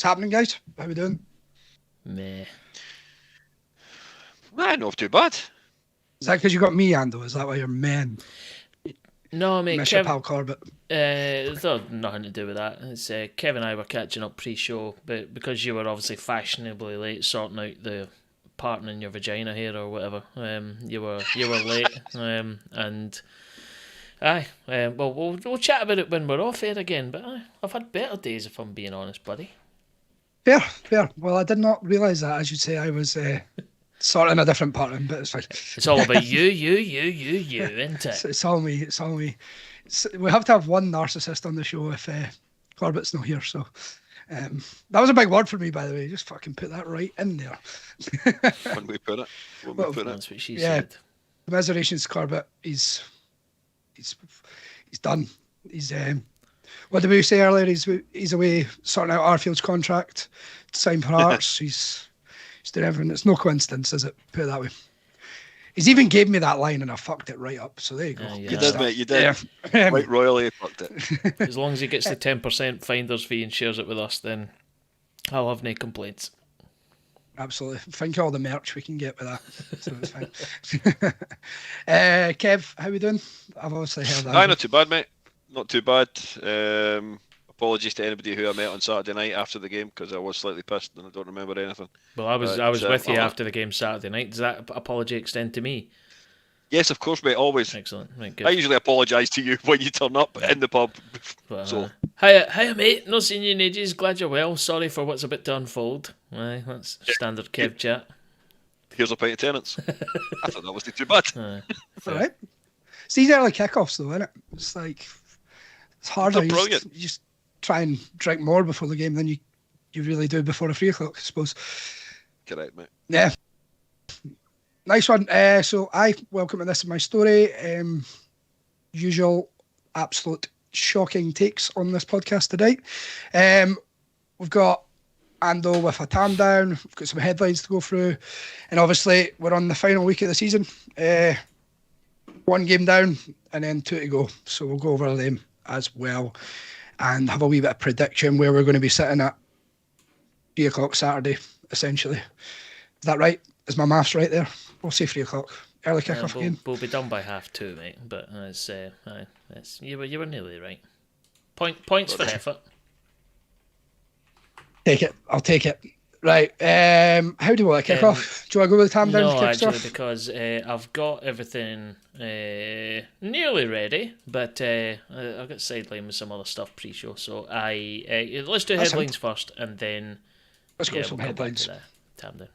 What's happening, guys? How we doing? Meh. Not too bad. Is that because you got me, Ando? Is that why you're men? No, mate. Miss your pal Corbett. It's got nothing to do with that. It's Kevin and I were catching up pre-show, but because you were obviously fashionably late sorting out the part in your vagina here or whatever, you were late, and aye, well we'll chat about it when we're off air again. But I've had better days, if I'm being honest, buddy. Fair. Well, I did not realise that. As you say, I was sorting a different pattern, but it's fine. It's all about you, isn't it? It's all me. We have to have one narcissist on the show if Corbett's not here. So that was a big word for me, by the way. Just fucking put that right in there. When we put it. That's what she said. Commiserations, Corbett. He's done. He's what did we say earlier? He's away sorting out Arfield's contract to sign for Hearts. He's doing everything. It's no coincidence, is it? Put it that way. He's even gave me that line and I fucked it right up. So there you go. You did, mate. You did. Yeah. Quite royally fucked it. As long as he gets the 10% finder's fee and shares it with us, then I'll have no complaints. Absolutely. Think of all the merch we can get with that. So it's fine. Kev, how we doing? I've obviously heard that. Not too bad, mate. Not too bad. Apologies to anybody who I met on Saturday night after the game because I was slightly pissed and I don't remember anything. Well, I was with you after the game Saturday night. Does that apology extend to me? Yes, of course, mate. Always. Excellent. Right, good. I usually apologise to you when you turn up in the pub. So. Hiya, mate. Not seen you in ages. Glad you're well. Sorry for what's about to unfold. Aye, that's standard Kev chat. Here's a pint of tenants. I thought that wasn't too bad. All right. It's these early kickoffs, though, isn't it? It's like it's harder. They're brilliant. You just try and drink more before the game than you really do before the 3 o'clock, I suppose. Correct, mate. Yeah. Nice one. So welcome to This Is My Story. Usual absolute shocking takes on this podcast today. We've got Ando with a tam down. We've got some headlines to go through. And obviously we're on the final week of the season. 1 game down and then 2 to go. So we'll go over them as well and have a wee bit of prediction where we're going to be sitting at 3 o'clock Saturday, essentially. Is that right? Is my maths right there? We'll say 3 o'clock. Early kick-off game. We'll be done by 2:30, mate. But you were nearly right. Points for effort. Take it. I'll take it. Right. How do you want to kick off? Do you want to go with the tam down? No, actually, because I've got everything nearly ready, but I've got sidelined with some other stuff pre-show. So let's do headlines first, and then let's go some headlines. Tam down.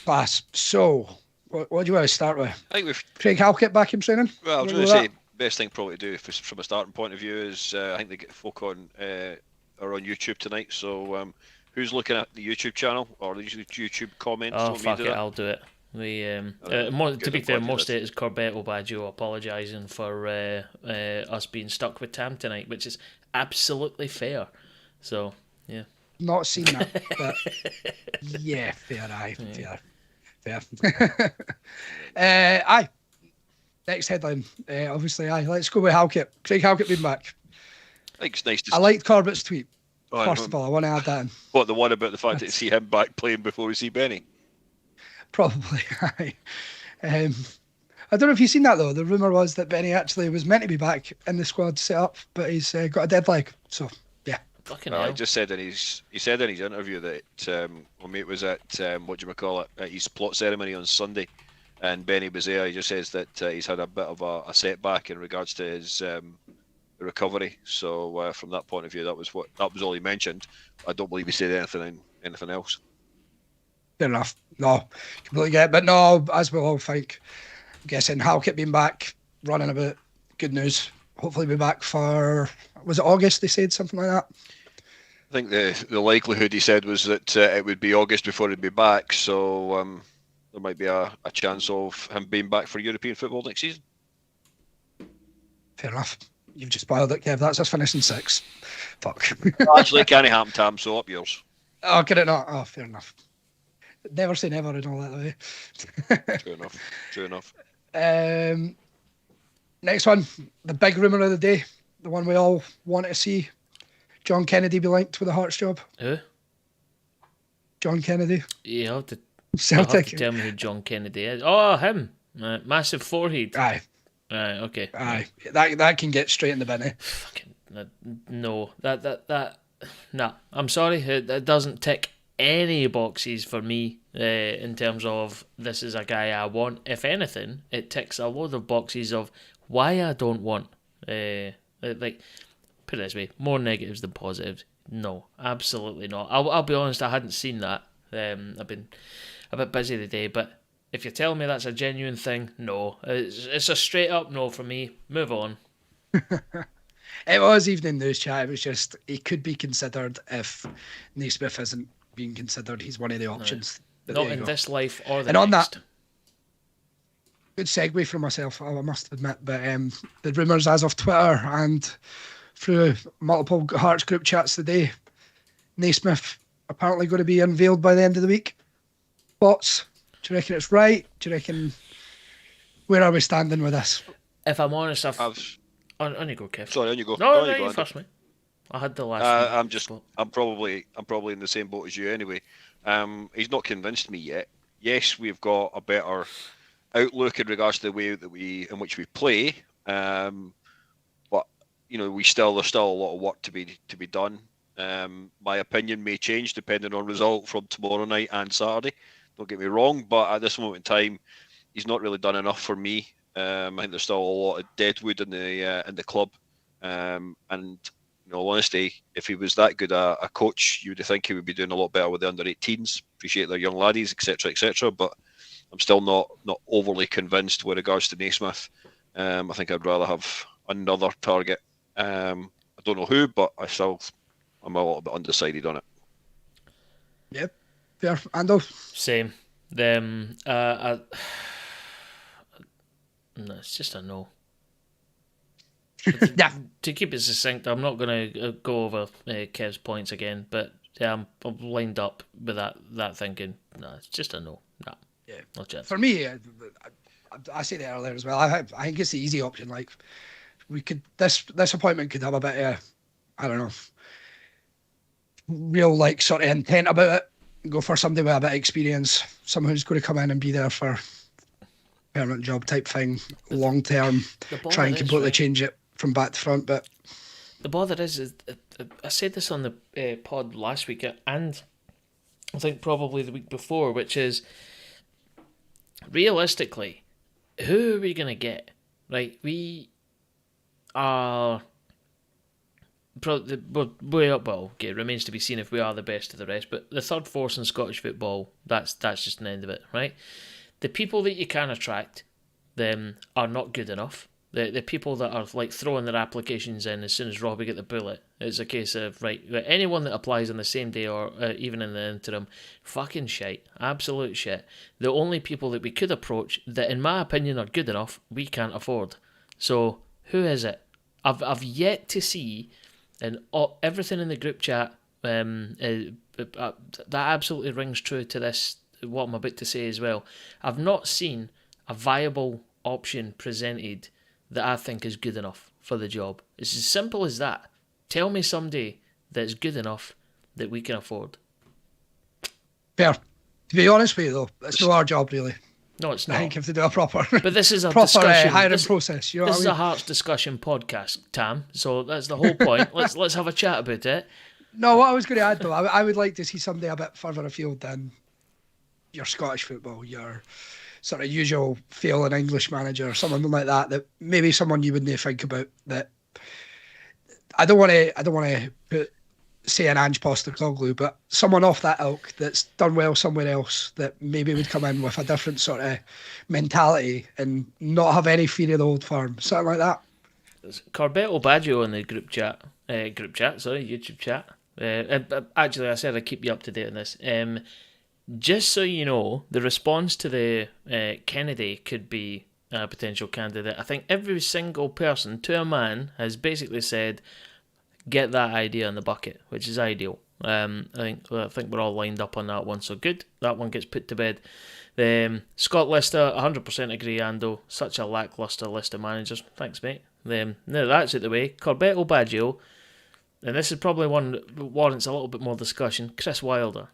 Class. So, what do you want to start with? I think we've Craig Halkett back in training. Well, I was going to say best thing probably to do from a starting point of view is I think they get folk on are on YouTube tonight. So who's looking at the YouTube channel or the YouTube comments? Oh fuck it, I'll do it. We to be fair, most of it is Corbetto Baggio apologising for us being stuck with Tam tonight, which is absolutely fair. So yeah. Not seen that, but yeah, fair. Aye. Next headline. Obviously, aye. Let's go with Halkett. Craig Halkett being back. I think it's nice to. I liked Corbett's tweet. First of all, I want to add that in. What, the one about the fact that you see him back playing before we see Benny? Probably, aye. I don't know if you've seen that though. The rumour was that Benny actually was meant to be back in the squad set up, but he's got a dead leg. So yeah. Fucking hell. He just said in his interview that when he was at at his plot ceremony on Sunday, and Benny was there. He just says that he's had a bit of a setback in regards to his recovery. So from that point of view, that was all he mentioned. I don't believe he said anything else. Fair enough. No, completely get it. But no, as we all think, I'm guessing Halkett being back, running about, good news. Hopefully be back for, was it August they said, something like that? I think the likelihood he said was that it would be August before he'd be back. So there might be a chance of him being back for European football next season. Fair enough. You've just spoiled it, Kev. That's us finishing 6. Fuck. Actually, it can't happen, Tam, so up yours. Oh, can it not? Oh, fair enough. Never say never and all that way. True enough. Next one, the big rumour of the day, the one we all want to see. John Kennedy be linked with a Hearts job? Who? John Kennedy. You have to Celtic. tell me who John Kennedy is. Oh, him. Massive forehead. Aye. Right, okay. Aye. That can get straight in the bin. Fucking no. Nah. I'm sorry. It doesn't tick any boxes for me in terms of this is a guy I want. If anything, it ticks a load of boxes of why I don't want. Like, put it this way, more negatives than positives. No, absolutely not. I'll be honest, I hadn't seen that. I've been a bit busy today, but if you're telling me that's a genuine thing, no. It's a straight up no for me. Move on. It was evening news chat. It was just, he could be considered if Naismith isn't being considered. He's one of the options. Right. Not in this life or the and next. On that, good segue from myself, I must admit, but the rumours as of Twitter and through multiple Hearts group chats today, Naismith apparently going to be unveiled by the end of the week. Thoughts? Do you reckon it's right? Do you reckon, where are we standing with this? If I'm honest, on you go, Kev. Sorry, on you go. No, you first, mate. I had the last one. I'm probably in the same boat as you anyway. He's not convinced me yet. Yes, we've got a better outlook in regards to the way that in which we play. But there's still a lot of work to be done. My opinion may change depending on result from tomorrow night and Saturday. Don't get me wrong, but at this moment in time, he's not really done enough for me. I think there's still a lot of deadwood in the club, and in all honesty, if he was that good a coach, you would think he would be doing a lot better with the under-18s. Appreciate their young laddies, etc., etc. But I'm still not overly convinced with regards to Naismith. I think I'd rather have another target. I don't know who, but I'm a little bit undecided on it. Yep, fair. Ando? Same. No, it's just a no. Yeah. To keep it succinct, I'm not going to go over Kev's points again, but I'm lined up with that thinking. No, it's just a no. No. Yeah. No chance. For me, I said it earlier as well. I think it's the easy option. Like, we could this appointment could have a bit of, I don't know, real like sort of intent about it. Go for somebody with a bit of experience, someone who's going to come in and be there for permanent job type thing, long term, try and completely change it from back to front. But the bother is I said this on the pod last week, and I think probably the week before, which is realistically, who are we going to get? Right, we are way up. Well, okay, it remains to be seen if we are the best of the rest. But the third force in Scottish football, that's just an end of it, right? The people that you can attract them are not good enough. The people that are like throwing their applications in as soon as Robbie get the bullet, it's a case of right, anyone that applies on the same day or even in the interim, fucking shite, absolute shit. The only people that we could approach that in my opinion are good enough, we can't afford. So who is it? I've yet to see, and everything in the group chat that absolutely rings true to this, what I'm about to say as well. I've not seen a viable option presented that I think is good enough for the job. It's as simple as that. Tell me somebody that's good enough that we can afford. Fair. To be honest with you though, it's not our job really. No, it's not. I think you have to do a proper, but this is a proper discussion. Hiring process. You know this is what I mean? a Hearts discussion podcast, Tam. So that's the whole point. let's have a chat about it. No, what I was going to add though, I would like to see somebody a bit further afield than your Scottish football, your sort of usual failing English manager or something like that. That maybe someone you wouldn't think about. That I don't want to put say an Ange Postecoglou, but someone off that ilk that's done well somewhere else that maybe would come in with a different sort of mentality and not have any fear of the old firm, something like that. Corbetto Baggio in the YouTube chat. Actually, I said I'd keep you up to date on this. Just so you know, the response to the Kennedy could be a potential candidate. I think every single person, to a man, has basically said, get that idea in the bucket, which is ideal. I think we're all lined up on that one, so good. That one gets put to bed. Scott Lister, 100% agree, Ando. Such a lacklustre list of managers. Thanks, mate. Now that's out the way. Corbetto Baggio, and this is probably one that warrants a little bit more discussion. Chris Wilder.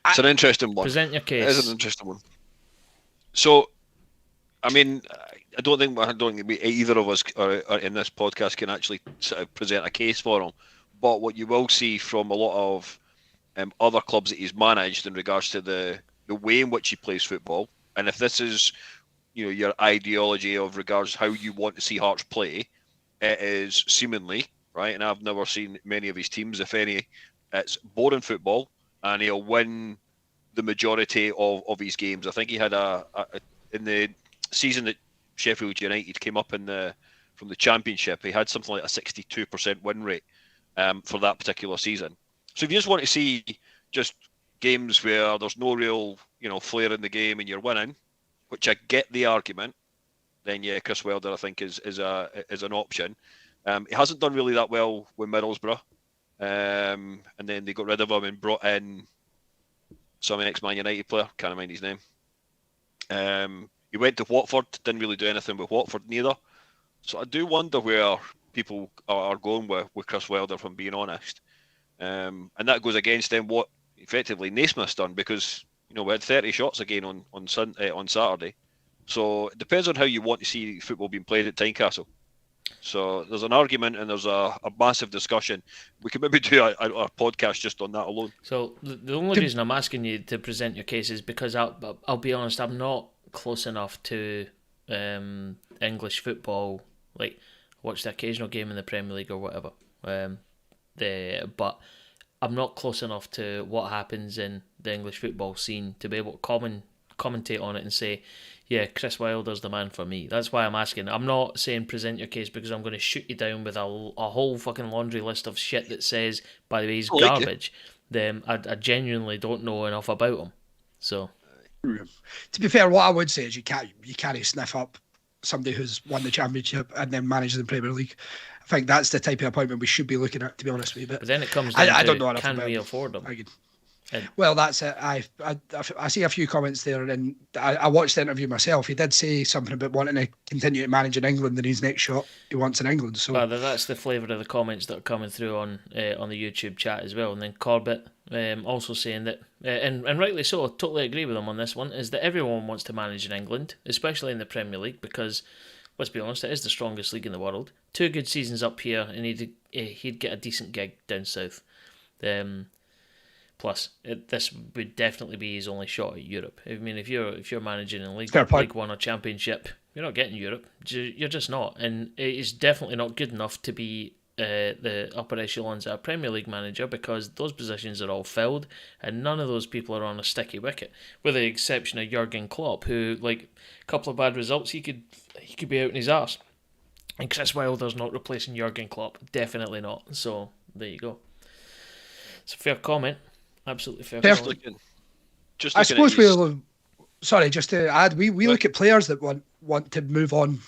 It's an interesting one. Present your case. It is an interesting one. So, I mean, I don't think either of us are in this podcast can actually sort of present a case for him. But what you will see from a lot of other clubs that he's managed in regards to the way in which he plays football, and if this is, you know, your ideology of regards how you want to see Hearts play, it is seemingly right. And I've never seen many of his teams, if any. It's boring football, and he'll win the majority of his games. I think he had in the season that Sheffield United came up from the Championship, he had something like a 62% win rate for that particular season. So if you just want to see just games where there's no real, you know, flair in the game and you're winning, which I get the argument, then yeah, Chris Wilder I think is an option. He hasn't done really that well with Middlesbrough, and then they got rid of him and brought in some ex-Man United player, can't mind his name. He went to Watford, didn't really do anything with Watford neither. So I do wonder where people are going with Chris Wilder, if I'm being honest. And that goes against then what effectively Naismith's done, because you know we had 30 shots again on Saturday. So it depends on how you want to see football being played at Tynecastle. So there's an argument and there's a massive discussion. We could maybe do a podcast just on that alone. So the only reason I'm asking you to present your case is because I'll be honest, I'm not close enough to English football. Like, watch the occasional game in the Premier League or whatever. But I'm not close enough to what happens in the English football scene to be able to commentate on it and say, yeah, Chris Wilder's the man for me. That's why I'm asking. I'm not saying present your case because I'm going to shoot you down with a whole fucking laundry list of shit that says, by the way, he's garbage. Then I genuinely don't know enough about him. So, to be fair, what I would say is you can't sniff up somebody who's won the Championship and then managed the Premier League. I think that's the type of appointment we should be looking at, to be honest with you. But then it comes down I to, don't know enough can about we him. afford them? Well, that's it. I see a few comments there, and I watched the interview myself. He did say something about wanting to continue to manage in England, and his next shot he wants in England. So well, that's the flavour of the comments that are coming through on the YouTube chat as well. And then Corbett also saying that, and rightly so, I totally agree with him on this one, is that everyone wants to manage in England, especially in the Premier League, because let's be honest, it is the strongest league in the world. 2 good seasons up here, and he'd get a decent gig down south. Plus, this would definitely be his only shot at Europe. I mean, if you're managing in League 1 or Championship, you're not getting Europe. You're just not, and it is definitely not good enough to be the upper echelons at a Premier League manager, because those positions are all filled, and none of those people are on a sticky wicket, with the exception of Jurgen Klopp, who, like, a couple of bad results, he could be out in his arse. And Chris Wilder's not replacing Jurgen Klopp, definitely not. So there you go. It's a fair comment. Absolutely fair. I suppose we'll. Sorry, just to add, we look at players that want to move on,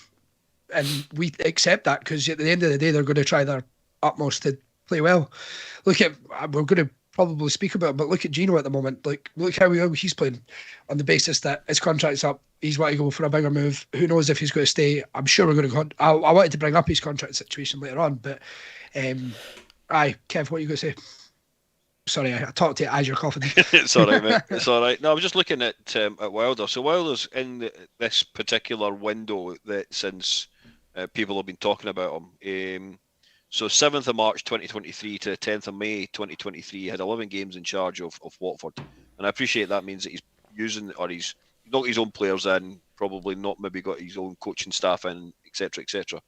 and we accept that, because at the end of the day, they're going to try their utmost to play well. We're going to probably speak about it, but look at Gino at the moment. Like, look how he's playing, on the basis that his contract's up. He's wanting to go for a bigger move. Who knows if he's going to stay? I'm sure we're going to go. I wanted to bring up his contract situation later on, but Kev, what are you going to say? Sorry, I talked to you as you're coughing. It's all right, mate. It's all right. No, I was just looking at Wilder. So Wilder's in this particular window that since people have been talking about him. So 7th of March 2023 to 10th of May 2023, he had 11 games in charge of Watford. And I appreciate that means that he's using, or he's not his own players in, probably not maybe got his own coaching staff in, etc., etc.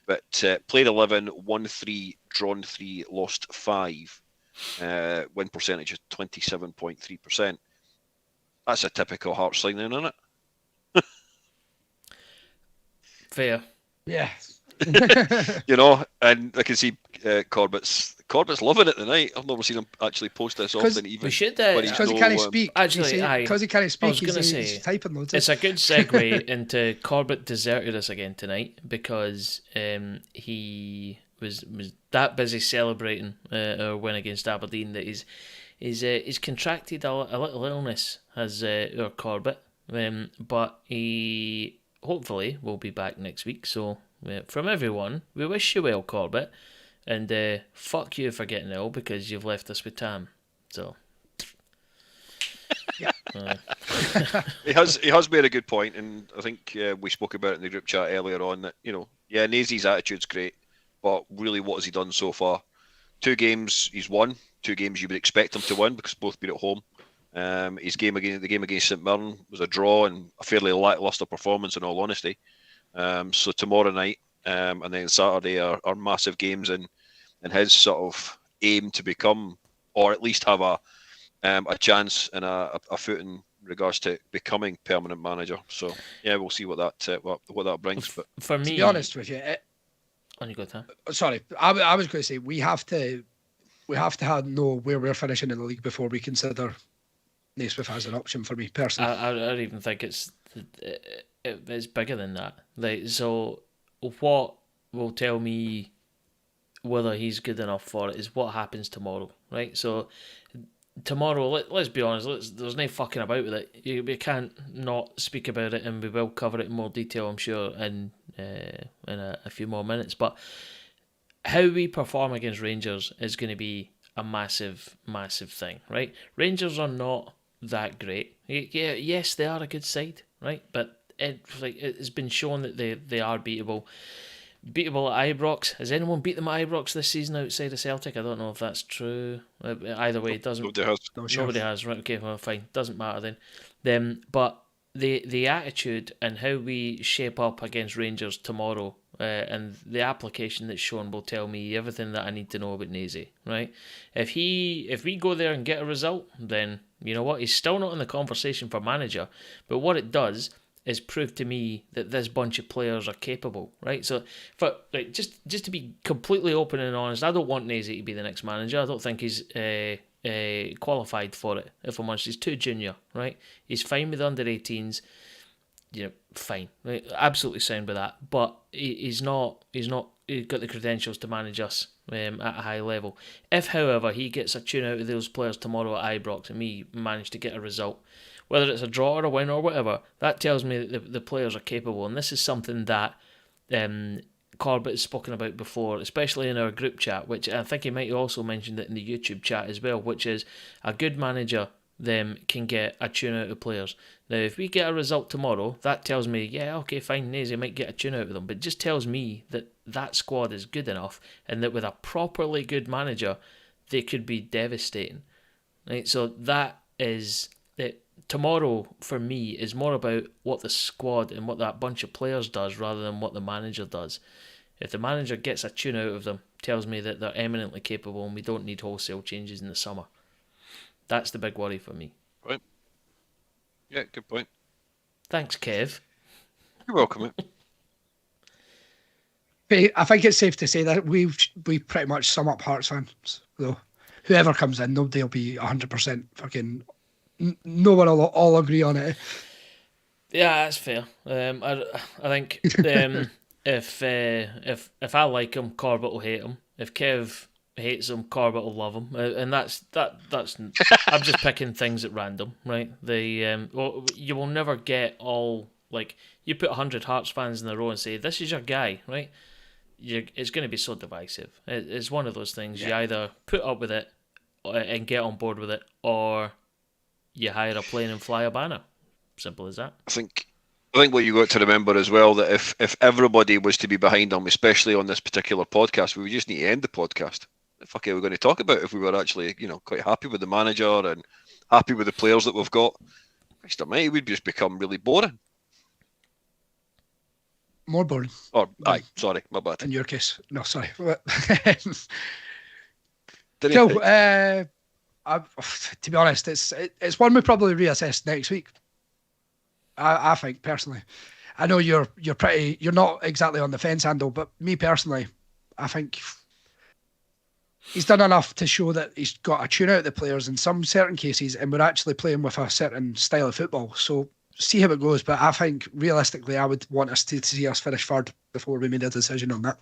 But played 11, won 3, drawn 3, lost 5. Win percentage of 27.3%. That's a typical Hearts signing, isn't it? Fair. Yeah. You know, and I can see Corbett's loving it tonight. I've never seen him actually post this often, even. We should, because he can't speak. Actually, because he can't speak. I was going to say, he's typing loads. It's a good segue into Corbett deserted us again tonight, because he was that busy celebrating our win against Aberdeen that he's contracted a little illness, has our Corbett, but he hopefully will be back next week. So from everyone. We wish you well, Corbett, and fuck you for getting ill because you've left us with Tam. So. Yeah. He has made a good point, and I think we spoke about it in the group chat earlier on that, Nazy's attitude's great, but really what has he done so far? 2 games he's won, 2 games you would expect him to win because both been at home. The game against St Mirren was a draw and a fairly lacklustre performance in all honesty. So tomorrow night and then Saturday are massive games in his sort of aim to become, or at least have a chance and a foot in regards to becoming permanent manager. So yeah, we'll see what that brings. But for me, to be honest with you, on you go, Tam. Sorry, I was going to say we have to know where we're finishing in the league before we consider Naismith as an option for me personally. I even think it's bigger than that. Like, so what will tell me whether he's good enough for it is what happens tomorrow, right? So tomorrow, let's be honest, there's no fucking about with it. We can't not speak about it, and we will cover it in more detail, I'm sure, in a few more minutes. But how we perform against Rangers is going to be a massive, massive thing, right? Rangers are not that great. Yeah, yes, they are a good side, right? But it's been shown that they are beatable. Beatable at Ibrox. Has anyone beat them at Ibrox this season outside of Celtic? I don't know if that's true. Either way, it doesn't. Nobody has. Right? Okay, well, fine. Doesn't matter then. But the attitude and how we shape up against Rangers tomorrow, and the application that's shown will tell me everything that I need to know about Nazy. Right? If we go there and get a result, then you know what? He's still not in the conversation for manager. But what it does is prove to me that this bunch of players are capable, right? So, just to be completely open and honest, I don't want Nazy to be the next manager. I don't think he's qualified for it. If I'm honest, he's too junior, right? He's fine with under 18s, fine, right? Absolutely sound with that. But he's not. He's got the credentials to manage us at a high level. If, however, he gets a tune out of those players tomorrow at Ibrox and we manage to get a result, whether it's a draw or a win or whatever, that tells me that the players are capable. And this is something that Corbett has spoken about before, especially in our group chat, which I think he might have also mentioned it in the YouTube chat as well, which is a good manager can get a tune out of players. Now, if we get a result tomorrow, that tells me, yeah, okay, fine, Nazy might get a tune out of them, but it just tells me that squad is good enough and that with a properly good manager, they could be devastating. Right? So that is it. Tomorrow, for me, is more about what the squad and what that bunch of players does rather than what the manager does. If the manager gets a tune out of them, tells me that they're eminently capable and we don't need wholesale changes in the summer. That's the big worry for me. Right. Yeah, good point. Thanks, Kev. You're welcome, mate. I think it's safe to say that we pretty much sum up Hearts fans, though. Whoever comes in, nobody will be 100% fucking... No one will all agree on it. Yeah, that's fair. I think if I like him, Corbett will hate him. If Kev hates him, Corbett will love him, and that's. I'm just picking things at random, right? You will never get all like you put 100 Hearts fans in a row and say this is your guy, right? It's going to be so divisive. It's one of those things. Yeah. You either put up with it and get on board with it, or you hire a plane and fly a banner. Simple as that. I think what you got to remember as well, that if everybody was to be behind them, especially on this particular podcast, we would just need to end the podcast. The fuck are we going to talk about if we were actually, quite happy with the manager and happy with the players that we've got? Christ almighty, it would just become really boring. More boring. Aye, sorry, my bad. In your case. No, sorry. To be honest, it's one we probably reassess next week. I think personally. I know you're not exactly on the fence handle, but me personally, I think he's done enough to show that he's got a tune out of the players in some certain cases, and we're actually playing with a certain style of football. So see how it goes. But I think realistically, I would want us to see us finish third before we made a decision on that.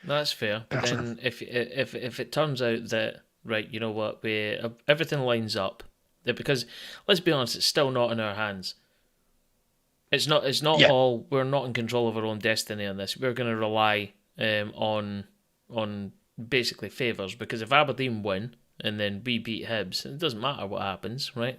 That's fair. But then if it turns out that, right, you know what, everything lines up, because let's be honest, it's still not in our hands. It's not Yeah. all. We're not in control of our own destiny on this. We're going to rely on basically favours, because if Aberdeen win and then we beat Hibs, it doesn't matter what happens, right?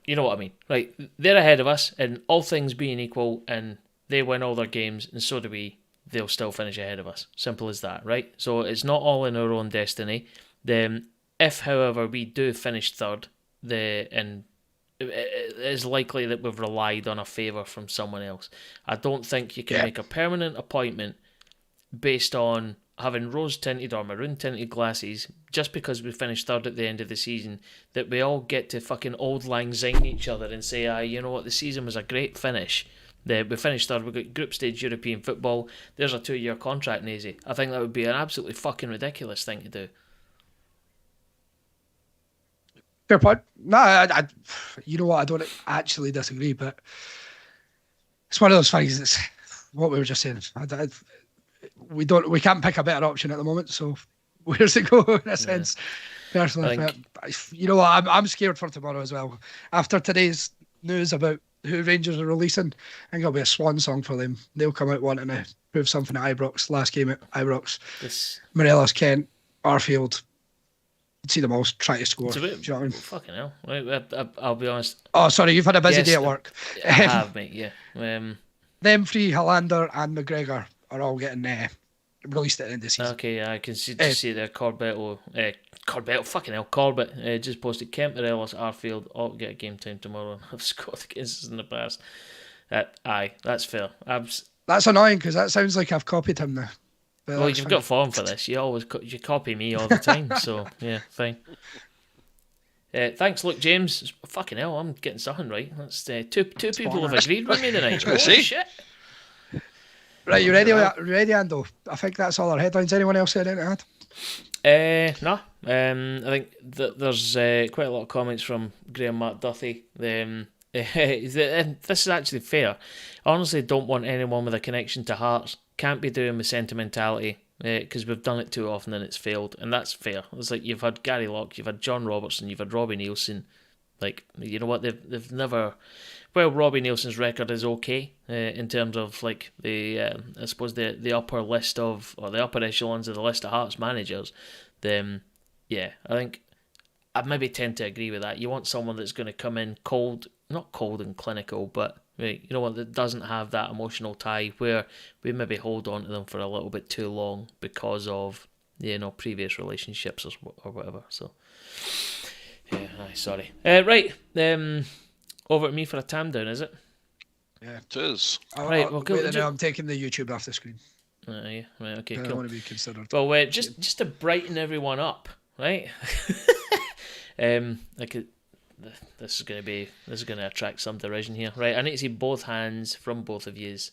You know what I mean, right? They're ahead of us, and all things being equal, and they win all their games, and so do we. They'll still finish ahead of us. Simple as that, right? So it's not all in our own destiny. Then, if, however, we do finish third, and it is likely that we've relied on a favour from someone else. I don't think you can make a permanent appointment based on having rose-tinted or maroon-tinted glasses just because we finished third at the end of the season, that we all get to fucking old lang syne each other and say, you know what, the season was a great finish. We finished third, we got group stage European football, there's a 2-year contract, Nazy. I think that would be an absolutely fucking ridiculous thing to do. Fair point. No, you know what? I don't actually disagree, but it's one of those things. It's what we were just saying. We can't pick a better option at the moment. So where's it go in a sense? Personally, you know what? I'm scared for tomorrow as well. After today's news about who Rangers are releasing, I think it'll be a swan song for them. They'll come out wanting to prove something at Ibrox. Last game at Ibrox, Morelos, Kent, Arfield. See them all try to score. Do you know what I mean? Fucking hell. I'll be honest. Oh, sorry, you've had a busy day at work. I have, mate, yeah. Them three, Hollander and McGregor, are all getting released at the end of the season. Okay, I can see there. Corbett, fucking hell, Corbett just posted Kent, Morelos, Arfield, all get a game time tomorrow. I've scored against us in the past. That's fair. That's annoying because that sounds like I've copied him now. Well, you've got form for this. You copy me all the time, so yeah, fine. Thanks, Luke James. Fucking hell, I'm getting something right. That's two people have agreed with me tonight. Holy shit! Right, you ready, Ando? I think that's all our headlines. Anyone else had anything to add? No. I think there's quite a lot of comments from Graham McDuffie. This is actually fair. I honestly don't want anyone with a connection to Hearts. Can't be doing with sentimentality, because we've done it too often and it's failed, and that's fair. It's like you've had Gary Locke, you've had John Robertson, you've had Robbie Nielsen. Like, you know what, they've never. Well, Robbie Nielsen's record is okay in terms of like I suppose the upper list of, or the upper echelons of the list of Hearts managers. Then yeah, I think I maybe tend to agree with that. You want someone that's going to come in cold, not cold and clinical, but you know what, that doesn't have that emotional tie where we maybe hold on to them for a little bit too long because of, you know, previous relationships or whatever. So yeah, sorry. Right, over to me for a tam down, is it? Yeah, it is. Right, well, cool. I'm taking the YouTube off the screen. Yeah, right, okay, cool. I want to be considered. Well, just to brighten everyone up, right? This is going to attract some derision here, right? I need to see both hands from both of yous.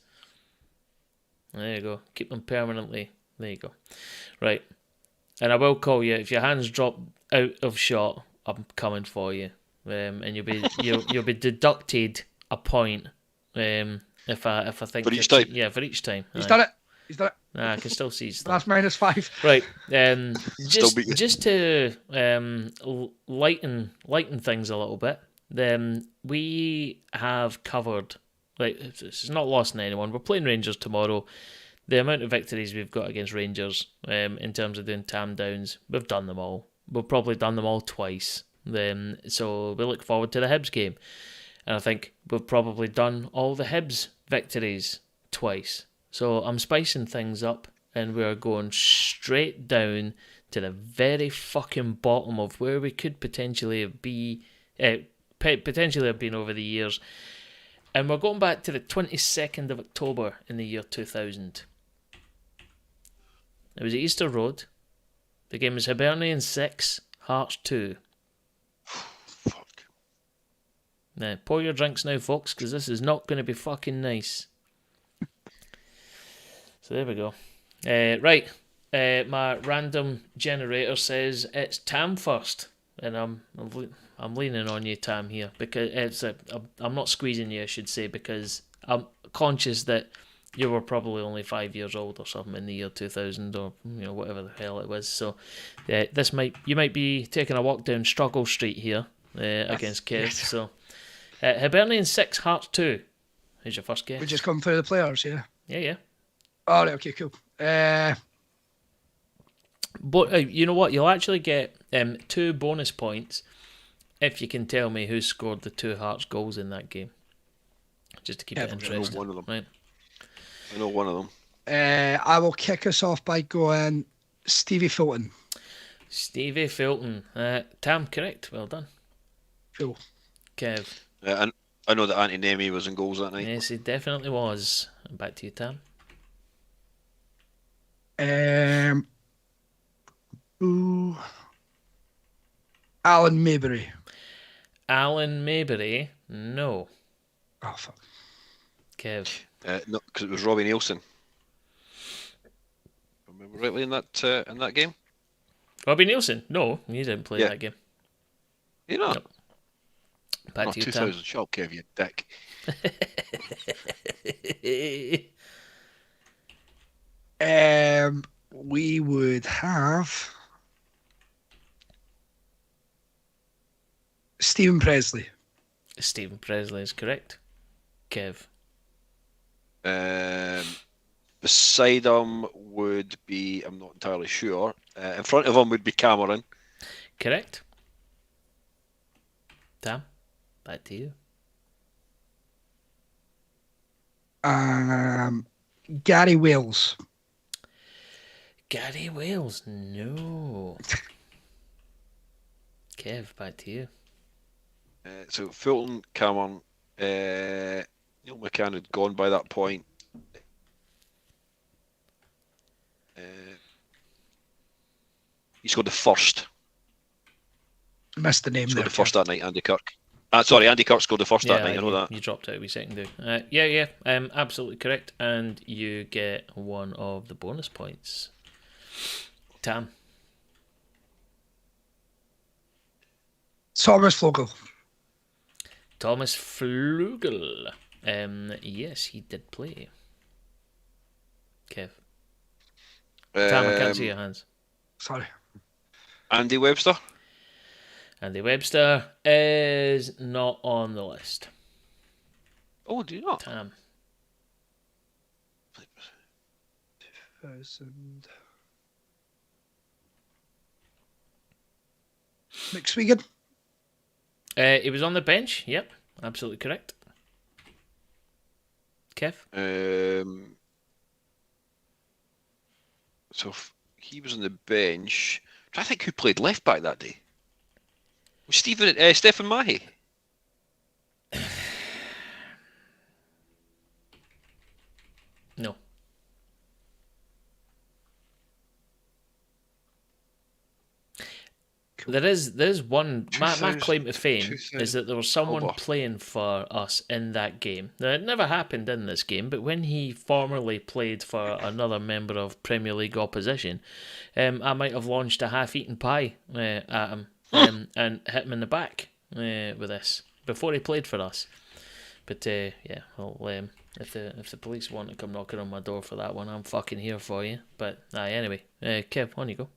There you go. Keep them permanently. There you go. Right, and I will call you if your hands drop out of shot. I'm coming for you, and you'll be deducted a point. If I think for each time. Yeah, for each time. He's done it. Nah, I can still see stuff. That's -5. Right. Just to lighten things a little bit. We have covered. Like, it's not lost on anyone. We're playing Rangers tomorrow. The amount of victories we've got against Rangers, in terms of doing tam downs, we've done them all. We've probably done them all twice. So we look forward to the Hibs game, and I think we've probably done all the Hibs victories twice. So I'm spicing things up, and we're going straight down to the very fucking bottom of where we could potentially been over the years. And we're going back to the 22nd of October in the year 2000. It was at Easter Road. The game was Hibernian 6, Hearts 2. Fuck. Now, pour your drinks now, folks, because this is not going to be fucking nice. So there we go. Right, my random generator says it's Tam first, and I'm leaning on you, Tam, here, because I'm not squeezing you, I should say, because I'm conscious that you were probably only 5 years old or something in the year 2000, or whatever the hell it was. So you might be taking a walk down Struggle Street here against Kev. Yes. So Hibernian 6, Hearts 2. Who's your first guess? We just come through the players, yeah. Yeah. All right, okay, cool. But you know what? You'll actually get 2 bonus points if you can tell me who scored the 2 Hearts goals in that game. Just to keep it interesting. I know one of them. Right? I know one of them. I will kick us off by going Stevie Fulton. Stevie Fulton. Tam, correct. Well done. Cool. Kev. And I know that Antti Niemi was in goals that night. Yes, he definitely was. Back to you, Tam. Alan Maybury. Alan Maybury. No. Oh, fuck. Kev. No, because it was Robbie Nielsen. Remember rightly in that game? Robbie Nielsen. No, he didn't play that game. You know. Nope. Back to you, 2000 Tam. shot, Kev, you dick. We would have Stephen Presley. Stephen Presley is correct. Kev. Beside him would be, I'm not entirely sure. In front of him would be Cameron. Correct. Tam, back to you. Gary Wales. Gary Wales, no. Kev, back to you. So Fulton, Cameron, Neil McCann had gone by that point. He scored the first. Missed the name. He scored there, the first that night, Andy Kirk. Sorry, Andy Kirk scored the first that night, I know that. You dropped out a wee second there. Absolutely correct. And you get one of the bonus points. Tam. Thomas Flugel. Thomas Flugel. Yes, he did play. Kev. Tam, I can't see your hands. Sorry. Andy Webster. Andy Webster is not on the list. Oh, do you not? Tam. 2000. McSwegan. He was on the bench. Yep, absolutely correct. Kev. He was on the bench. I think who played left back that day? Was Stephen Mahy? No. Cool. There's one. My claim to fame is that there was someone playing for us in that game. Now, it never happened in this game, but when he formerly played for another member of Premier League opposition, I might have launched a half-eaten pie at him and hit him in the back with this before he played for us. But if the police want to come knocking on my door for that one, I'm fucking here for you. But anyway, Kev, on you go.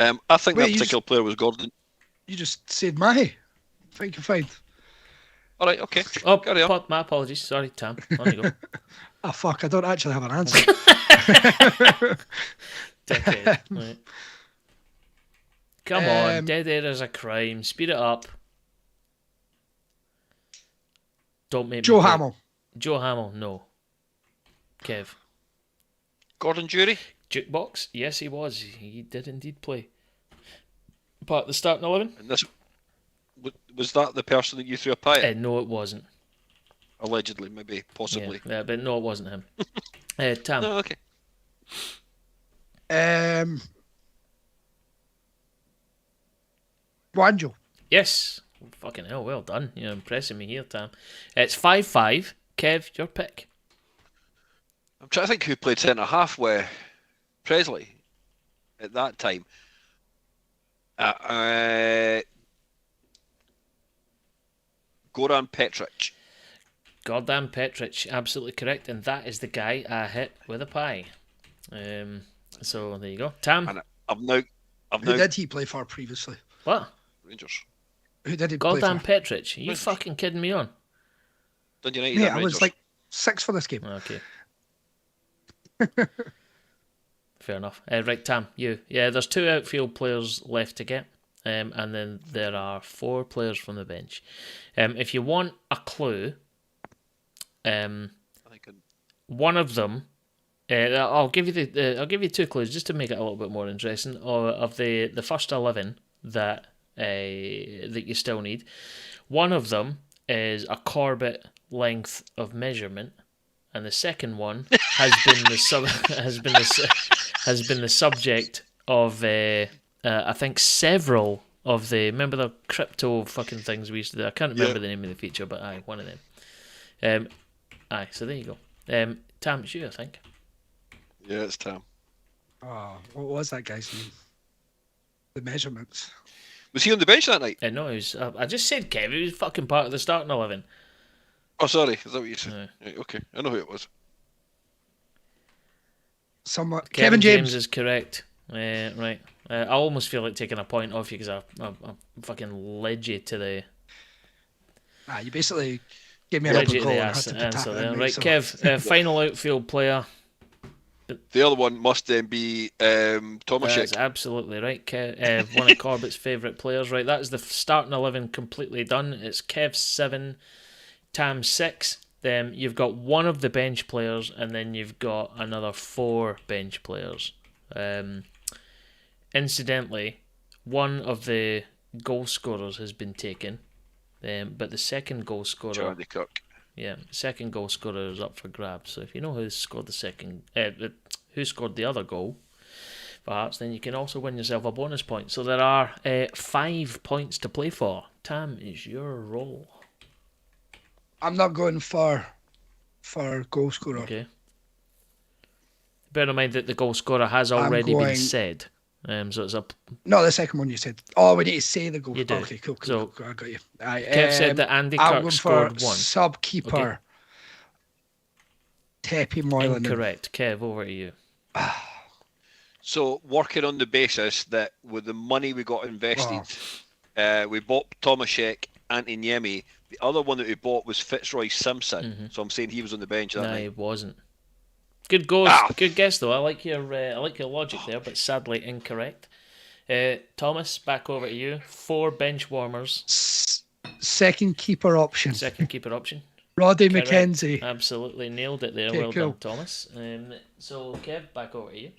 I think that particular player was Gordon. You just said Mahy. I think you're fine. All right, okay. Oh, carry on. My apologies. Sorry, Tam. On you go. Oh, fuck. I don't actually have an answer. Decade. Right. Come on. Dead air is a crime. Speed it up. Don't make Joe Hamill. Joe Hamill, no. Kev. Gordon Jury? Jukebox? Yes, he was. He did indeed play. Part of the starting 11? And this was that the person that you threw a pie at? No, it wasn't. Allegedly, maybe, possibly. Yeah, but no, it wasn't him. Tam. No, okay. Wanjo. Yes. Fucking hell, well done. You're impressing me here, Tam. It's 5-5. Kev, your pick. I'm trying to think who played centre half with Presley at that time. Goran Petric. Goran Petric, absolutely correct, and that is the guy I hit with a pie. So there you go, Tam. And I've now. Who did he play for previously? What? Rangers. Who did he play Goddamn for? Petric. Are you fucking kidding me on? Dundee United Mate, and I Rangers. was like 6 for this game. Okay. Fair enough. Right, Tam, you. Yeah, there's 2 outfield players left to get. And then there are 4 players from the bench. If you want a clue, one of them, I'll give you 2 clues just to make it a little bit more interesting. Of the first 11 that you still need, one of them is a Corbett length of measurement, and the second one has been the subject of I think several of the, remember the crypto fucking things we used to do. I can't remember the name of the feature, but one of them. So there you go. Tam, it's you, I think. Yeah, it's Tam. Oh, what was that guy's name? The measurements. Was he on the bench that night? No, he was. I just said Kev. He was fucking part of the starting 11. Oh, sorry. Is that what you said? Right, okay, I know who it was. Somewhat. Kevin James is correct. Right. I almost feel like taking a point off you because I fucking led you to the. You basically gave me an led open you to goal the and had to tap answer it there. in, Right, so. Kev. Final outfield player. The other one must then be Tomaszek. That's absolutely right. Kev, one of Corbett's favourite players. Right, that is the starting 11 completely done. It's Kev 7, Tam 6. Then you've got one of the bench players, and then you've got another 4 bench players. Incidentally, one of the goal scorers has been taken, but the second goal scorer, Charlie Kirk. yeah, second goal scorer is up for grabs. So if you know who scored the second, who scored the other goal, perhaps then you can also win yourself a bonus point. So there are 5 points to play for. Tam, is your roll. I'm not going for goal scorer. Okay. Bear in mind that the goal scorer has already been said. So it's up. No, the second one you said. Oh, we need to say the goal. You do. Okay, cool. So, I got you. Aye, Kev said that Andy I'm Kirk going scored for 1. sub-keeper. Tepe Moylan. Incorrect. Kev, over to you. So working on the basis that with the money we got invested, we bought Tomaszek, Antiniemi. The other one that we bought was Fitzroy Simpson. Mm-hmm. So I'm saying he was on the bench that No, night. he wasn't. Good good guess though. I like your logic there, but sadly incorrect. Thomas, back over to you. 4 bench warmers. Second keeper option. Second keeper option. Roddy Correct. McKenzie. Absolutely nailed it there. Okay, Well cool. done, Thomas. So Kev, back over to you.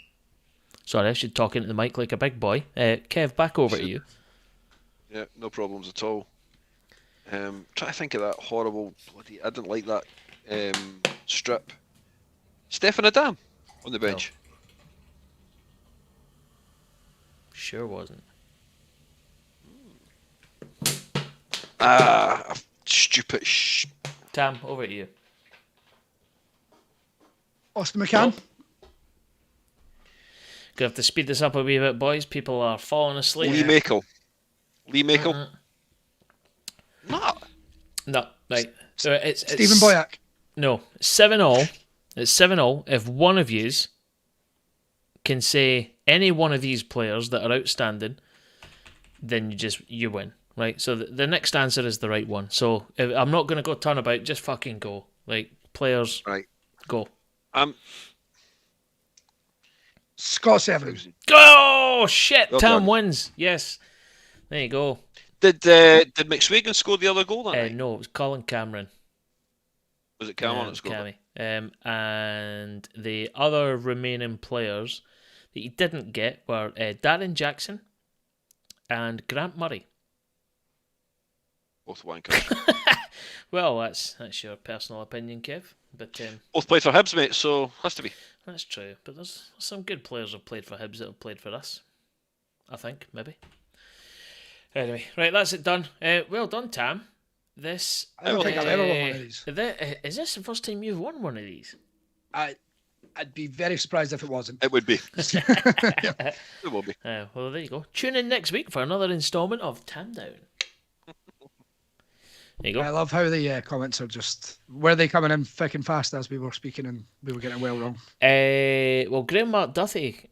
Sorry, I should talk into the mic like a big boy. Kev, back over to you. Yeah, no problems at all. Trying to think of that horrible bloody. I didn't like that strip. Stefan Adam on the bench. Sure wasn't. Stupid. Tam, over to you. Austin McCann. Gonna have to speed this up a wee bit, boys. People are falling asleep. Lee Makel. Lee Makel. No, right. So it's Stephen Boyack. No, 7-0. It's 7-0. If one of yous can say any one of these players that are outstanding, then you win, right? So the next answer is the right one. So I'm not going to go turnabout. Just fucking go. Like, players, Right. go. Scott Evans. Go! Shit, Well Tam done. wins. Yes. There you go. Did McSwagan score the other goal that night? No, it was Colin Cameron. Was it Cameron that scored it? Cammy. And the other remaining players that you didn't get were Darren Jackson and Grant Murray. Both wankers. Well, that's your personal opinion, Kev. But Both played for Hibs, mate, so has to be. that's true. But there's some good players who've played for Hibs that have played for us. I think, maybe. Anyway, right, that's it done. Well done, Tam. This. I don't think I've ever won one of these. Is this the first time you've won one of these? I'd be very surprised if it wasn't. It would be. It will be. Well, there you go. Tune in next week for another instalment of Tam Down. There you go. I love how the comments are just... Were they coming in thick and fast as we were speaking and we were getting well wrong? Well, Graham Mark Duthie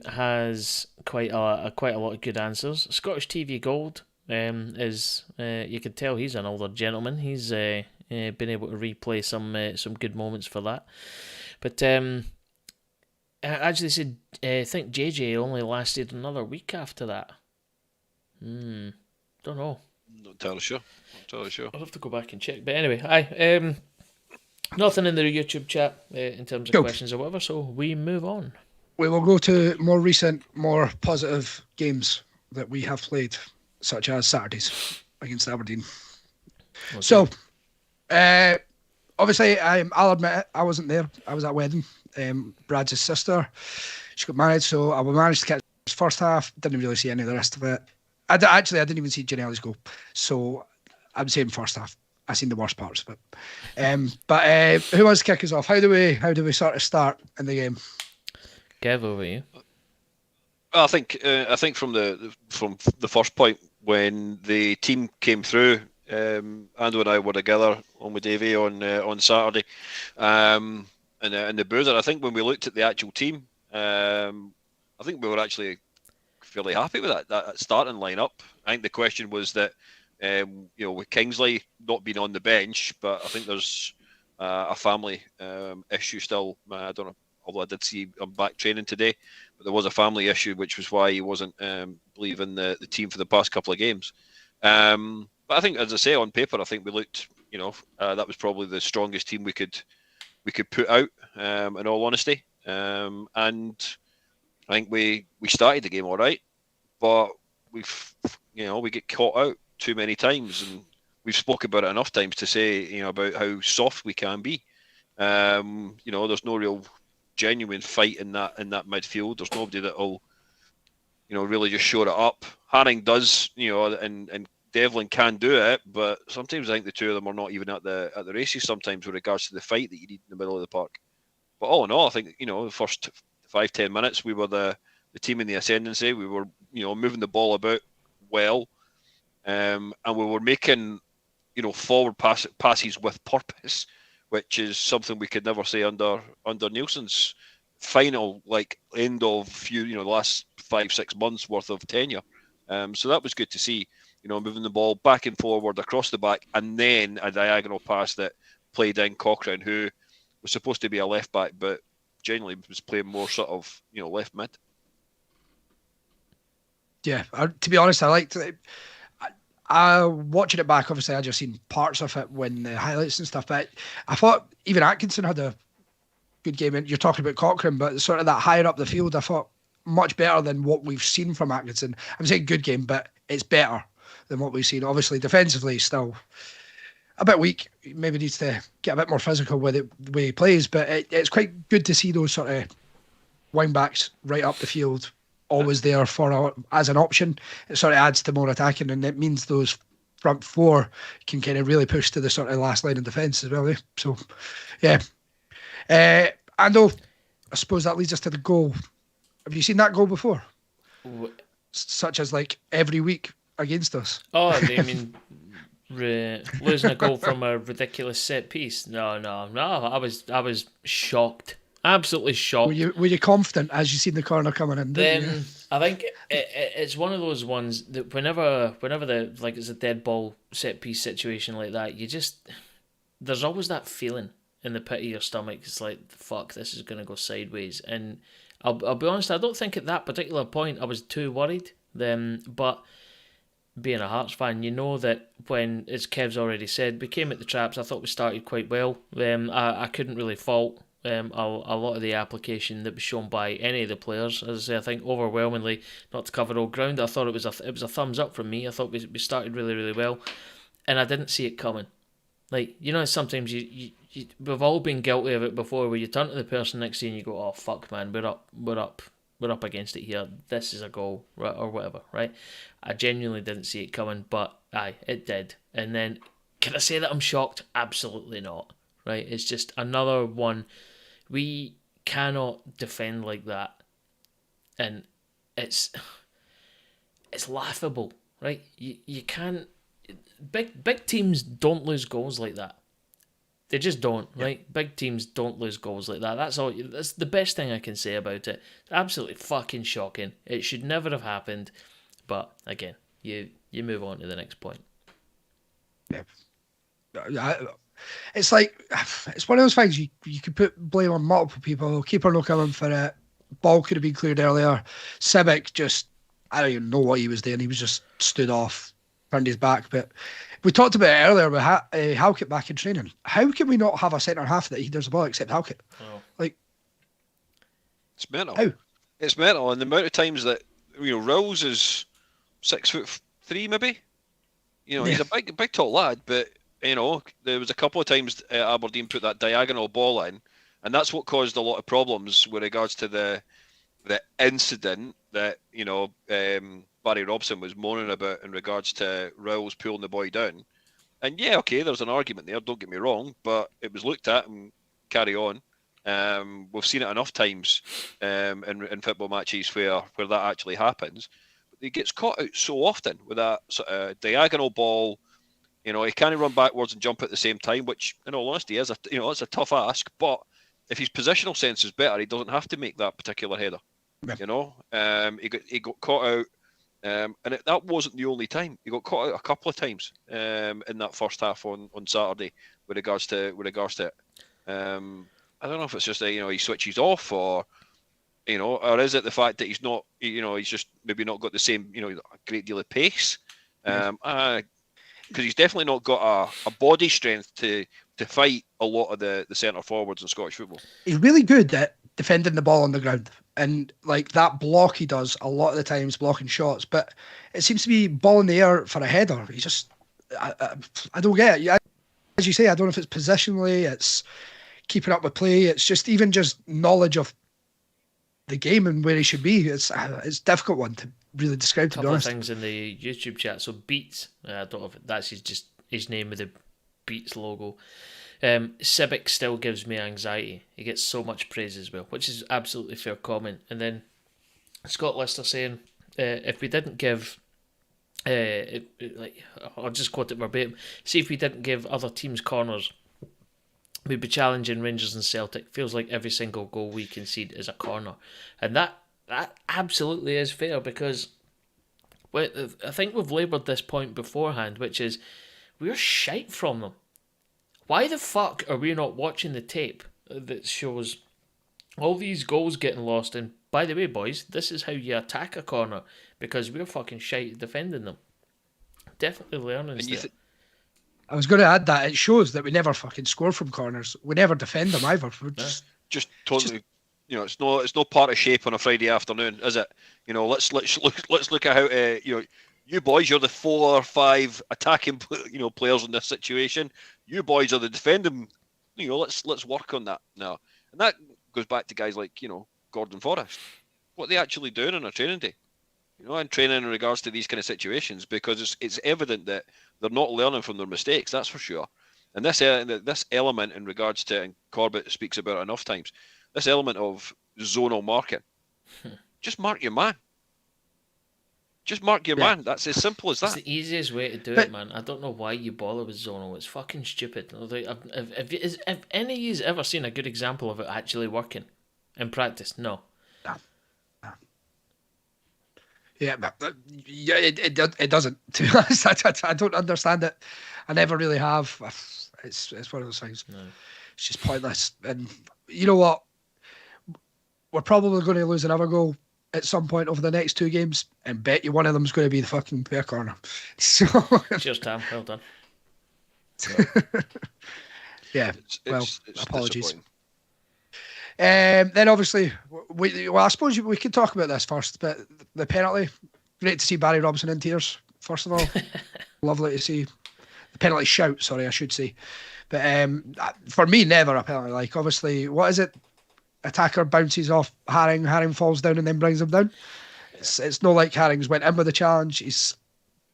has quite a lot of good answers. Scottish TV Gold is you could tell he's an older gentleman. He's been able to replay some good moments for that. But actually said, I think JJ only lasted another week after that. Don't know. Not entirely sure. I'll have to go back and check. But anyway, nothing in the YouTube chat in terms of Cool. questions or whatever, so we move on. We will go to more recent, more positive games that we have played, such as Saturdays against Aberdeen. Okay. So, obviously, I'll admit it, I wasn't there. I was at a wedding. Brad's sister, she got married, so I managed to catch the first half. Didn't really see any of the rest of it. I didn't even see Janelle's goal. So I'm saying first half. I seen the worst parts of it. But who wants to kick us off? How do we sort of start in the game? Kev, over you. I think from the first point when the team came through, Ando and I were together on with Davey on Saturday, and the Boozer. I think when we looked at the actual team, I think we were actually fairly happy with that starting lineup. I think the question was that with Kingsley not being on the bench, but I think there's a family issue still. I don't know, although I did see him back training today, but there was a family issue, which was why he wasn't leaving the team for the past couple of games. But I think, as I say, on paper, I think we looked, that was probably the strongest team we could put out, in all honesty. And I think we started the game all right, but we get caught out too many times, and we've spoken about it enough times to say, about how soft we can be. There's no real genuine fight in that midfield. There's nobody that'll, really just shore it up. Haring does, and Devlin can do it, but sometimes I think the two of them are not even at the races sometimes with regards to the fight that you need in the middle of the park. But all in all, I think, the first 5-10 minutes, we were the team in the ascendancy. We were, moving the ball about well, and we were making, forward passes with purpose, which is something we could never say under Nielsen's final, end of the last 5-6 months worth of tenure. So that was good to see, moving the ball back and forward across the back, and then a diagonal pass that played in Cochrane, who was supposed to be a left back, but generally was playing more sort of, left mid. Yeah, to be honest, I liked it. Watching it back, obviously I just seen parts of it when the highlights and stuff, but I thought even Atkinson had a good game. And you're talking about Cochrane, but sort of that higher up the field, I thought much better than what we've seen from Atkinson. I'm saying good game, but it's better than what we've seen. Obviously, defensively, still a bit weak. Maybe needs to get a bit more physical with it, the way he plays, but it's quite good to see those sort of wing backs right up the field, always there as an option. It sort of adds to more attacking, and it means those front four can kind of really push to the sort of last line of defence as well. So, yeah. Ando, I suppose that leads us to the goal. Have you seen that goal before? Such as every week against us. Oh, I mean, losing a goal from a ridiculous set piece. No. I was shocked. Absolutely shocked. Were you confident as you seen the corner coming in? I think it's one of those ones that whenever it's a dead ball set piece situation like that, there's always that feeling in the pit of your stomach. It's like, fuck, this is going to go sideways. And I'll be honest, I don't think at that particular point I was too worried. But being a Hearts fan, you know that when, as Kev's already said, we came at the traps. I thought we started quite well. I couldn't really fault a lot of the application that was shown by any of the players. As I say, I think overwhelmingly, not to cover all ground, I thought it was a thumbs up from me. I thought we started really, really well, and I didn't see it coming. Sometimes we've all been guilty of it before, where you turn to the person next to you and you go, "Oh fuck, man, we're up against it here. This is a goal, right, or whatever." Right? I genuinely didn't see it coming, but it did. And then, can I say that I'm shocked? Absolutely not. Right? It's just another one. We cannot defend like that, and it's laughable, right? You can't. Big teams don't lose goals like that. They just don't, right? Yeah. Big teams don't lose goals like that. That's all. That's the best thing I can say about it. Absolutely fucking shocking. It should never have happened, but again, you You move on to the next point. Yeah. It's like, it's one of those things you could put blame on multiple people. Keeper no coming for it. Ball could have been cleared earlier. Simic just, I don't even know what he was doing. He was just stood off, turned his back. But we talked about it earlier with Halkett back in training. How can we not have a centre half that he does the ball except Halkett? Oh. Like, it's mental. How? It's mental, and the amount of times that Rowles is 6'3" maybe. He's a big tall lad, but there was a couple of times Aberdeen put that diagonal ball in, and that's what caused a lot of problems with regards to the incident that Barry Robson was moaning about in regards to Rowles pulling the boy down. And yeah, okay, there's an argument there. Don't get me wrong, but it was looked at and carry on. We've seen it enough times in football matches where that actually happens. But he gets caught out so often with that sort of diagonal ball. He can't run backwards and jump at the same time, which, in all honesty, it's a tough ask. But if his positional sense is better, he doesn't have to make that particular header. Yeah. He got caught out, and that wasn't the only time. He got caught out a couple of times in that first half on Saturday with regards to it. I don't know if it's just he switches off or is it the fact that he's not he's just maybe not got the same a great deal of pace. Because he's definitely not got a body strength to fight a lot of the centre forwards in Scottish football. He's really good at defending the ball on the ground, and like that block he does a lot of the times, blocking shots. But it seems to be ball in the air for a header. He just, I don't get it. As you say, I don't know if it's positionally, it's keeping up with play, it's just even just knowledge of the game and where he should be. It's a difficult one to really describe, to be honest. A couple of things in the YouTube chat. So Beats, I don't know if that's his name with the Beats logo. Simic still gives me anxiety. He gets so much praise as well, which is absolutely fair comment. And then Scott Lister saying, if we didn't give, I'll just quote it verbatim. See, if we didn't give other teams corners, we'd be challenging Rangers and Celtic. Feels like every single goal we concede is a corner, and that absolutely is fair, because I think we've laboured this point beforehand, which is we're shite from them. Why the fuck are we not watching the tape that shows all these goals getting lost? And by the way, boys, this is how you attack a corner, because we're fucking shite defending them. Definitely learning stuff. I was going to add that it shows that we never fucking score from corners. We never defend them either. We're just totally, it's no part of shape on a Friday afternoon, is it? Let's look at how you boys, you're the 4 or 5 attacking players in this situation. You boys are the defending. Let's work on that now, and that goes back to guys like Gordon Forrest. What are they actually doing on a training day? And training in regards to these kind of situations, because it's evident that they're not learning from their mistakes, that's for sure. And this element in regards to, and Corbett speaks about it enough times, this element of zonal marking. Just mark your man. Just mark your man. That's as simple as that. It's the easiest way to do it, man. I don't know why you bother with zonal. It's fucking stupid. Have any of you ever seen a good example of it actually working in practice? No. Yeah, but it doesn't. To be honest, I don't understand it. I never really have. It's one of those things. No. It's just pointless. And you know what? We're probably going to lose another goal at some point over the next 2 games, and bet you one of them is going to be the fucking pair corner. So cheers, Tam. Well done. Yeah. It's apologies. Then obviously, I suppose we could talk about this first, but the penalty, great to see Barry Robson in tears, first of all. Lovely to see the penalty shout, sorry, I should say. But for me, never a penalty. Like, obviously, what is it? Attacker bounces off Haring falls down and then brings him down. It's not like Haring's went in with the challenge.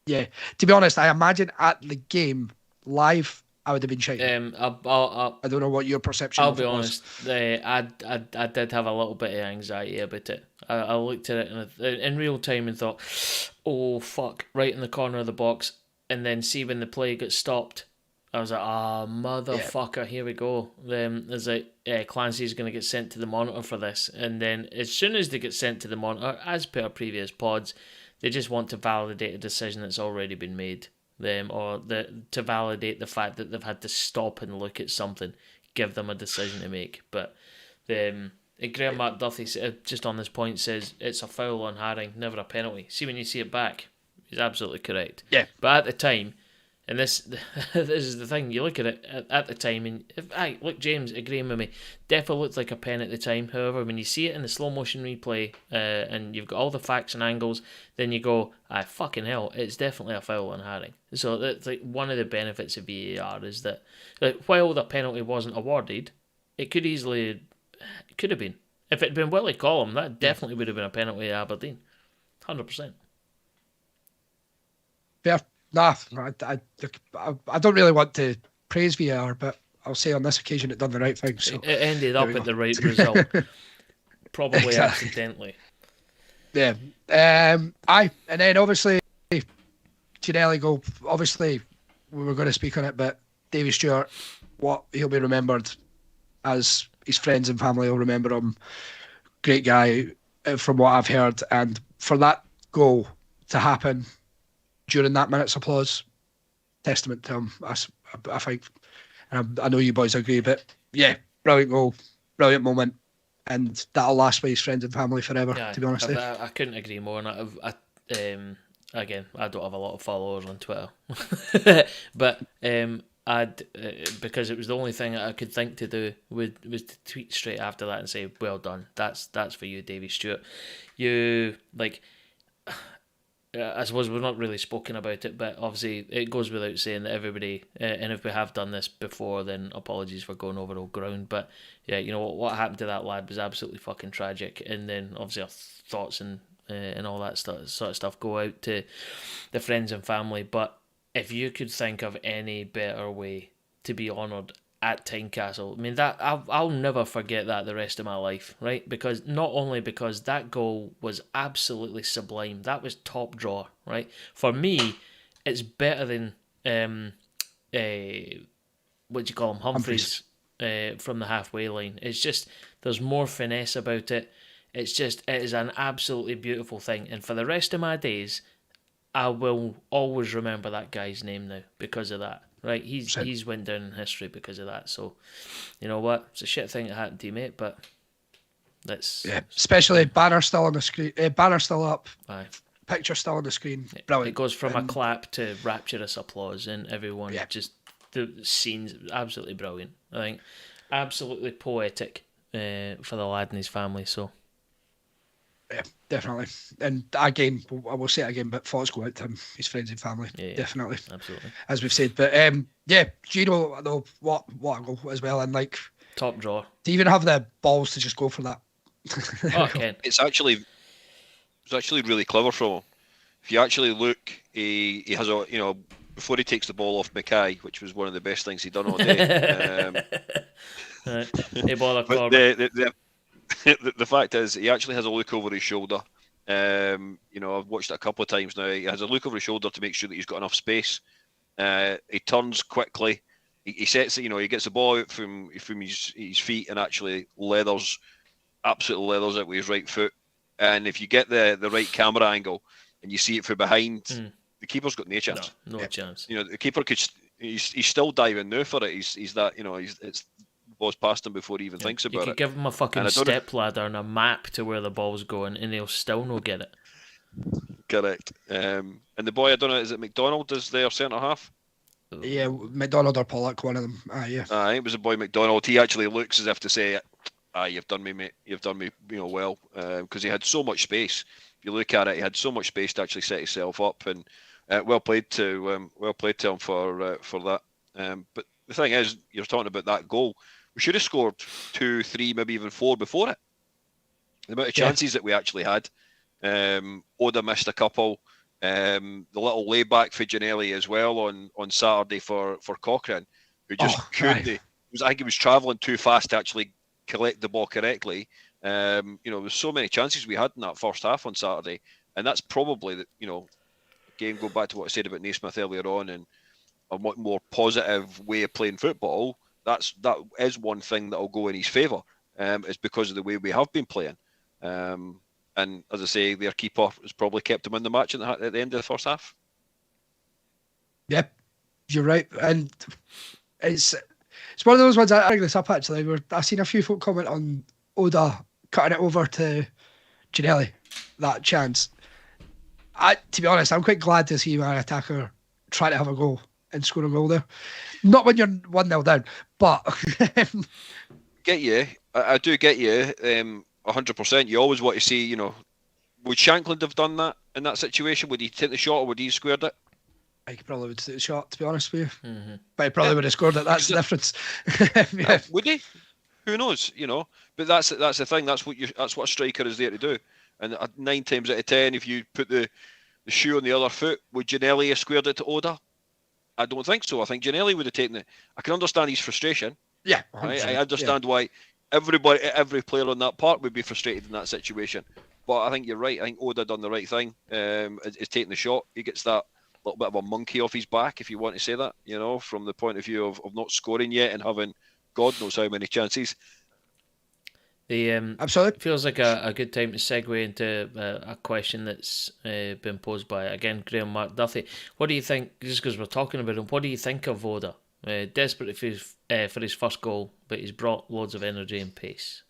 To be honest, I imagine at the game live, I would have been shouting. I don't know what your perception of it was. I'll be honest, I did have a little bit of anxiety about it. I looked at it in real time and thought, oh fuck, right in the corner of the box, and then see when the play got stopped, I was like, motherfucker, here we go. There's Clancy's going to get sent to the monitor for this, and then as soon as they get sent to the monitor, as per previous pods, They just want to validate a decision that's already been made, to validate the fact that they've had to stop and look at something, give them a decision to make. But Graham McDuffie, just on this point, says it's a foul on Haring, never a penalty. See, when you see it back, he's absolutely correct. Yeah. But at the time, and this this is the thing, you look at it at the time, and look, James agreeing with me, definitely looked like a pen at the time. However, when you see it in the slow motion replay, and you've got all the facts and angles, then you go, fucking hell, it's definitely a foul on Haring. So that's like one of the benefits of VAR is that, like, while the penalty wasn't awarded, it could have been. If it had been Willie Collum, that definitely would have been a penalty at Aberdeen, 100%. Yeah. Nah, I don't really want to praise VAR, but I'll say on this occasion it done the right thing. So it ended up at the right result, probably accidentally. Yeah. And then obviously Ginelli goal. Obviously we were going to speak on it, but Davy Stewart, what he'll be remembered as, his friends and family will remember him. Great guy, from what I've heard, and for that goal to happen during that minute's applause, testament to him, I think. And I know you boys agree, but yeah, brilliant goal, brilliant moment, and that'll last with his friends and family forever, to be honest. I couldn't agree more. And again, I don't have a lot of followers on Twitter, but because it was the only thing I could think to do was to tweet straight after that and say, well done, that's for you, Davy Stewart. You, like, I suppose we've not really spoken about it, but obviously it goes without saying that everybody, and if we have done this before, then apologies for going over old ground, but yeah, you know, what happened to that lad was absolutely fucking tragic, and then obviously our thoughts and all that sort of stuff go out to the friends and family. But if you could think of any better way to be honoured at Tynecastle, I mean, that I'll never forget that the rest of my life, right? Because not only because that goal was absolutely sublime, that was top drawer, right? For me, it's better than what do you call him, Humphreys. From the halfway line. It's just, there's more finesse about it. It is an absolutely beautiful thing, and for the rest of my days, I will always remember that guy's name now because of that. Right, he's went down in history because of that. So, you know what? It's a shit thing that happened to you, mate. But especially banner still on the screen, banner still up, aye. Picture still on the screen. Brilliant. It goes from a clap to rapturous applause, and everyone just, the scenes absolutely brilliant. I think absolutely poetic for the lad and his family. So. Yeah, definitely. And again, I will say it again, but thoughts go out to him, his friends and family. Yeah, definitely. Absolutely. As we've said. But Gino, though, what a goal as well. And like, top drawer. To even have the balls to just go for that. Okay. It's actually really clever from him. If you actually look, he has a, you know, before he takes the ball off Mackay, which was one of the best things he'd done all day. Hey, ball but the fact is, he actually has a look over his shoulder. You know, I've watched it a couple of times now. He has a look over his shoulder to make sure that he's got enough space. He turns quickly. He sets it. You know, he gets the ball out from his feet and actually absolutely leathers it with his right foot. And if you get the right camera angle and you see it from behind, the keeper's got no chance. No chance. You know, the keeper he's still diving now for it. He's that, you know, it's ball's past him before he even thinks about it. You could give him a fucking step ladder and a map to where the ball's going, and he'll still not get it. Correct. And the boy, I don't know, is it McDonald is their centre half? Yeah, McDonald or Pollock, one of them. I think it was the boy McDonald. He actually looks as if to say, you've done me, mate. You've done me, you know, well, because he had so much space. If you look at it, he had so much space to actually set himself up, and well played to him for that. But the thing is, you're talking about that goal. We should have scored 2, 3, maybe even 4 before it. The amount of chances that we actually had. Oda missed a couple. The little layback for Ginelli as well on Saturday for Cochrane, who just couldn't. I think he was travelling too fast to actually collect the ball correctly. You know, there's so many chances we had in that first half on Saturday, and that's probably the, you know, again, go back to what I said about Naismith earlier on, and a much more positive way of playing football. That is one thing that will go in his favour. It's because of the way we have been playing. And as I say, their keeper has probably kept them in the match at the end of the first half. Yeah, you're right. And it's one of those ones, I bring this up actually, where I've seen a few folk comment on Oda cutting it over to Ginelli, that chance. To be honest, I'm quite glad to see my attacker try to have a goal and score a goal there. Not when you're 1-0 down, but Get you. I do get you. 100%. You always want to see, would Shankland have done that in that situation? Would he take the shot or would he have squared it? I probably would take the shot, to be honest with you. Mm-hmm. But he probably would have scored it. That's the difference. Yeah. Would he? Who knows? But that's the thing. That's what a striker is there to do. And 9 times out of 10, if you put the shoe on the other foot, would Ginelli have squared it to Oda? I don't think so. I think Ginelli would have taken it. I can understand his frustration. Yeah, I understand why every player on that part would be frustrated in that situation. But I think you're right. I think Oda done the right thing. Is taking the shot. He gets that little bit of a monkey off his back, if you want to say that. From the point of view of not scoring yet and having God knows how many chances. Absolutely. Feels like a good time to segue into a question that's been posed by, again, Graham Mark Duffy. What do you think, just because we're talking about him, what do you think of Oda? Desperate for his first goal, but he's brought loads of energy and pace.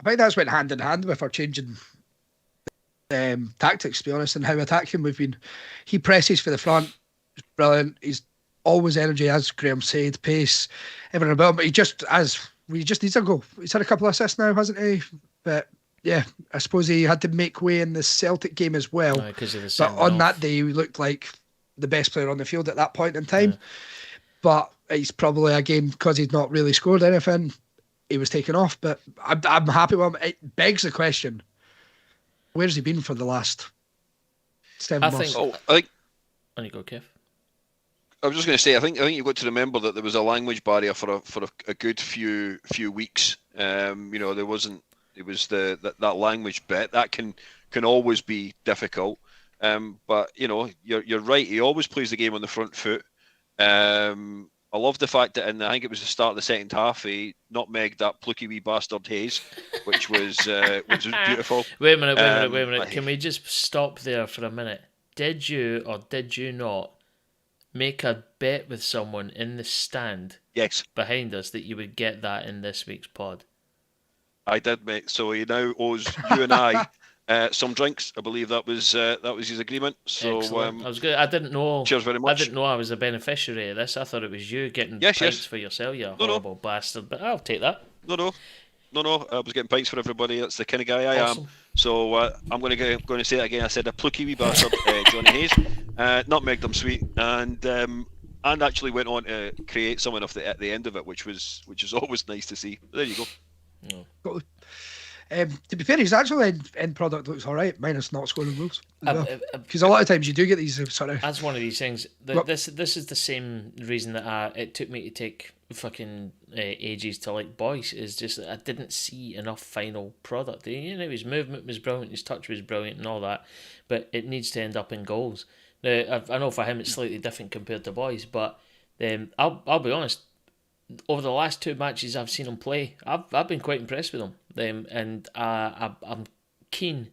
I think that's went hand in hand with our changing tactics, to be honest, and how attacking we've been. He presses for the front, brilliant. He's always energy, as Graham said, pace, everything about him. But he just needs a goal. He's had a couple of assists now, hasn't he? But yeah, I suppose he had to make way in the Celtic game as well. Because of the but on that day, he looked like the best player on the field at that point in time. Yeah. But he's probably, again, because he's not really scored anything, he was taken off. But I'm happy with him. It begs the question, where's he been for the last 7 months? I think... On you go, Kev. I was just going to say, I think you've got to remember that there was a language barrier for a good few weeks. There wasn't. It was that language bit that can always be difficult. But you're right. He always plays the game on the front foot. I love the fact that I think it was the start of the second half, he nutmegged that plucky wee bastard Hayes, which was beautiful. Wait a minute. Can we just stop there for a minute? Did you or did you not make a bet with someone in the stand behind us that you would get that in this week's pod? I did, mate. So he now owes you and I some drinks. I believe that was his agreement. So I was good. I didn't know. Cheers very much. I didn't know I was a beneficiary of this. I thought it was you getting pints for yourself. You horrible bastard. But I'll take that. No. I was getting pints for everybody. That's the kind of guy I am. So I'm going to say it again. I said a plucky wee bastard, Johnny Hayes. Nutmegged them sweet, and actually went on to create something at the end of it, which is always nice to see. But there you go. No. To be fair, his actual end product looks all right, minus not scoring goals. Because a lot of times you do get these sort of... That's one of these things. This is the same reason that it took me to take fucking ages to like Boyce, is just that I didn't see enough final product. His movement was brilliant, his touch was brilliant and all that, but it needs to end up in goals. Now, I know for him it's slightly different compared to Boyce, but I'll be honest, over the last 2 matches I've seen him play, I've been quite impressed with him. And I'm keen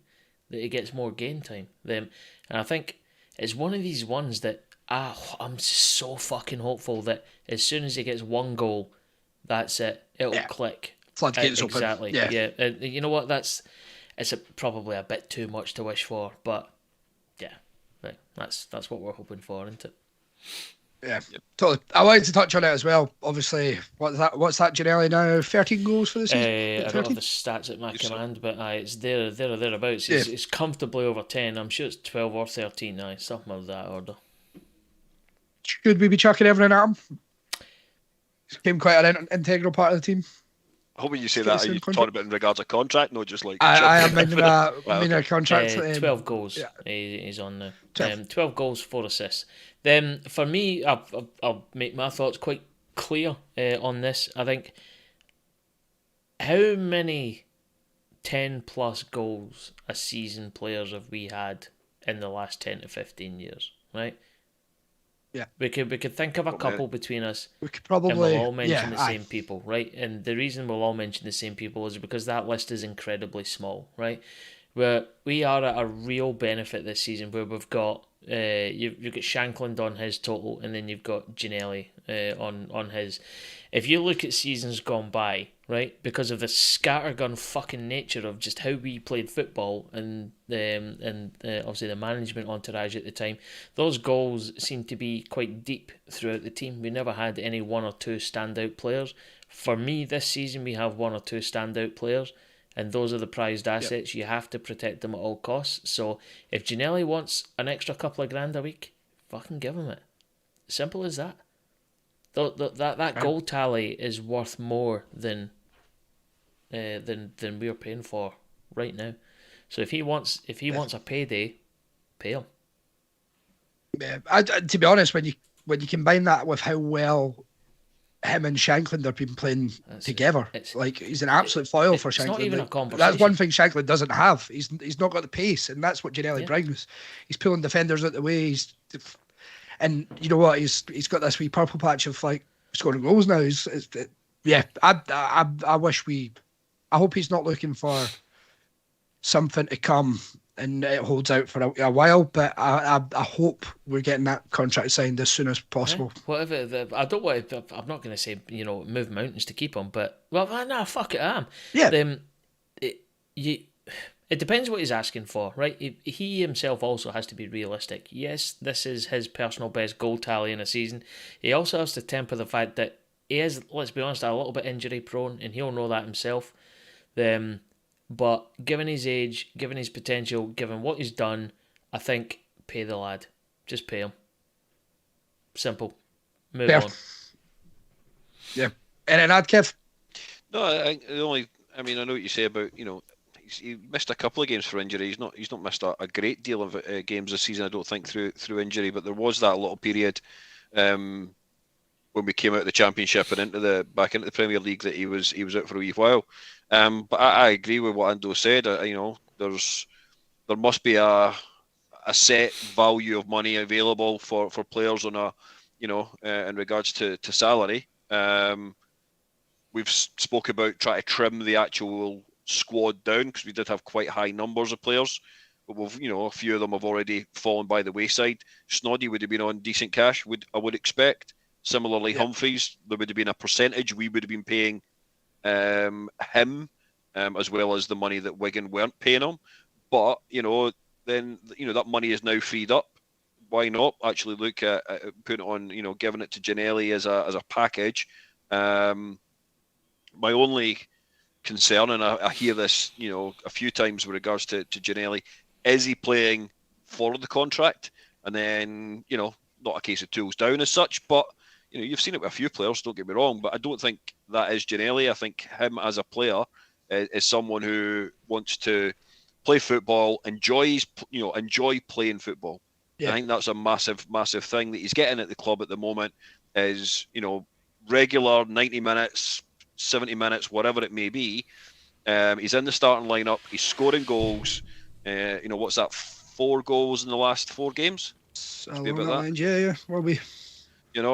that he gets more game time. And I think it's one of these ones that I'm so fucking hopeful that as soon as he gets one goal, that's it. It'll click. Floodgates open. Exactly. Yeah. And you know what? It's probably a bit too much to wish for, but yeah, that's what we're hoping for, isn't it? Yeah, totally. I wanted to touch on it as well. Obviously, what's that Ginelli now? 13 goals for the season? I don't have the stats at my command, but it's there or thereabouts. It's comfortably over 10. I'm sure it's 12 or 13, something of that order. Should we be chucking everything at him? He became quite an integral part of the team. I hope when you say that, are you talking about in regards of contract? No, just like... I am meaning a contract. 12 goals he's on now. 12 goals, 4 assists. For me, I'll make my thoughts quite clear on this. I think, how many 10 plus goals a season players have we had in the last 10 to 15 years, right? Yeah. We could think of a couple between us, We could and we'll probably, all mention yeah, the same people, right? And the reason we'll all mention the same people is because that list is incredibly small, right? We are at a real benefit this season where we've got you've got Shankland on his total, and then you've got Ginelli on his. If you look at seasons gone by, right, because of the scattergun fucking nature of just how we played football and obviously the management entourage at the time, those goals seem to be quite deep throughout the team. We never had any one or two standout players. For me, this season we have one or two standout players, and those are the prized assets. You have to protect them at all costs. So if Ginelli wants an extra couple of grand a week, fucking give him it. Simple as that. That goal tally is worth more than we're paying for right now. So if he wants a payday, pay him. Yeah, to be honest, when you combine that with how well him and Shankland have been playing together, like he's an absolute foil for Shankland. It's not even like, a conversation. That's one thing Shankland doesn't have. He's not got the pace, and that's what Ginelli brings. He's pulling defenders out the way. And you know what? He's got this wee purple patch of like scoring goals now. I wish I hope he's not looking for something to come and it holds out for a while. But I hope we're getting that contract signed as soon as possible. Yeah, whatever. I don't want. I'm not going to say move mountains to keep him, but no, fuck it, I am. Yeah. It depends what he's asking for, right? He himself also has to be realistic. Yes, this is his personal best goal tally in a season. He also has to temper the fact that he is, let's be honest, a little bit injury prone, and he'll know that himself. But given his age, given his potential, given what he's done, I think pay the lad. Just pay him. Simple. Move on. Yeah. And then Kev? No, I know what you say about, he missed a couple of games for injury. He's not missed a great deal of games this season, I don't think, through injury. But there was that little period when we came out of the Championship and back into the Premier League that he was out for a wee while. But I agree with what Ando said. There must be a set value of money available for players on in regards to salary. We've spoke about trying to trim the actual squad down because we did have quite high numbers of players, but a few of them have already fallen by the wayside. Snoddy would have been on decent cash, I would expect. Similarly, Humphreys, there would have been a percentage we would have been paying him, as well as the money that Wigan weren't paying him. But then that money is now freed up. Why not actually look at putting it on, giving it to Ginelli as a package? My only concern, and I hear this, a few times with regards to Ginelli, is he playing for the contract? And then, not a case of tools down as such, but you've seen it with a few players, don't get me wrong, but I don't think that is Ginelli. I think him as a player is someone who wants to play football, enjoy playing football. Yeah. I think that's a massive thing that he's getting at the club at the moment is, regular 90 minutes, 70 minutes, whatever it may be. He's in the starting lineup. He's scoring goals. What's that? 4 goals in the last 4 games? Yeah. Will be.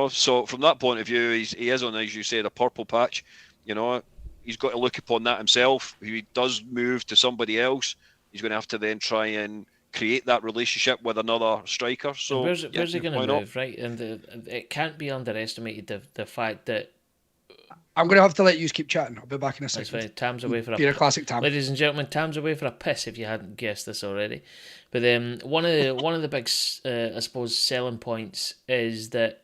So from that point of view, he is on, as you said, a purple patch. He's got to look upon that himself. If he does move to somebody else, he's going to have to then try and create that relationship with another striker. So where's he going to move, right? And it can't be underestimated the fact that I'm going to have to let you keep chatting. I'll be back in a second. That's fine. Tam's away for a classic Tam. Ladies and gentlemen, Tam's away for a piss. If you hadn't guessed this already, but one of the big I suppose selling points is that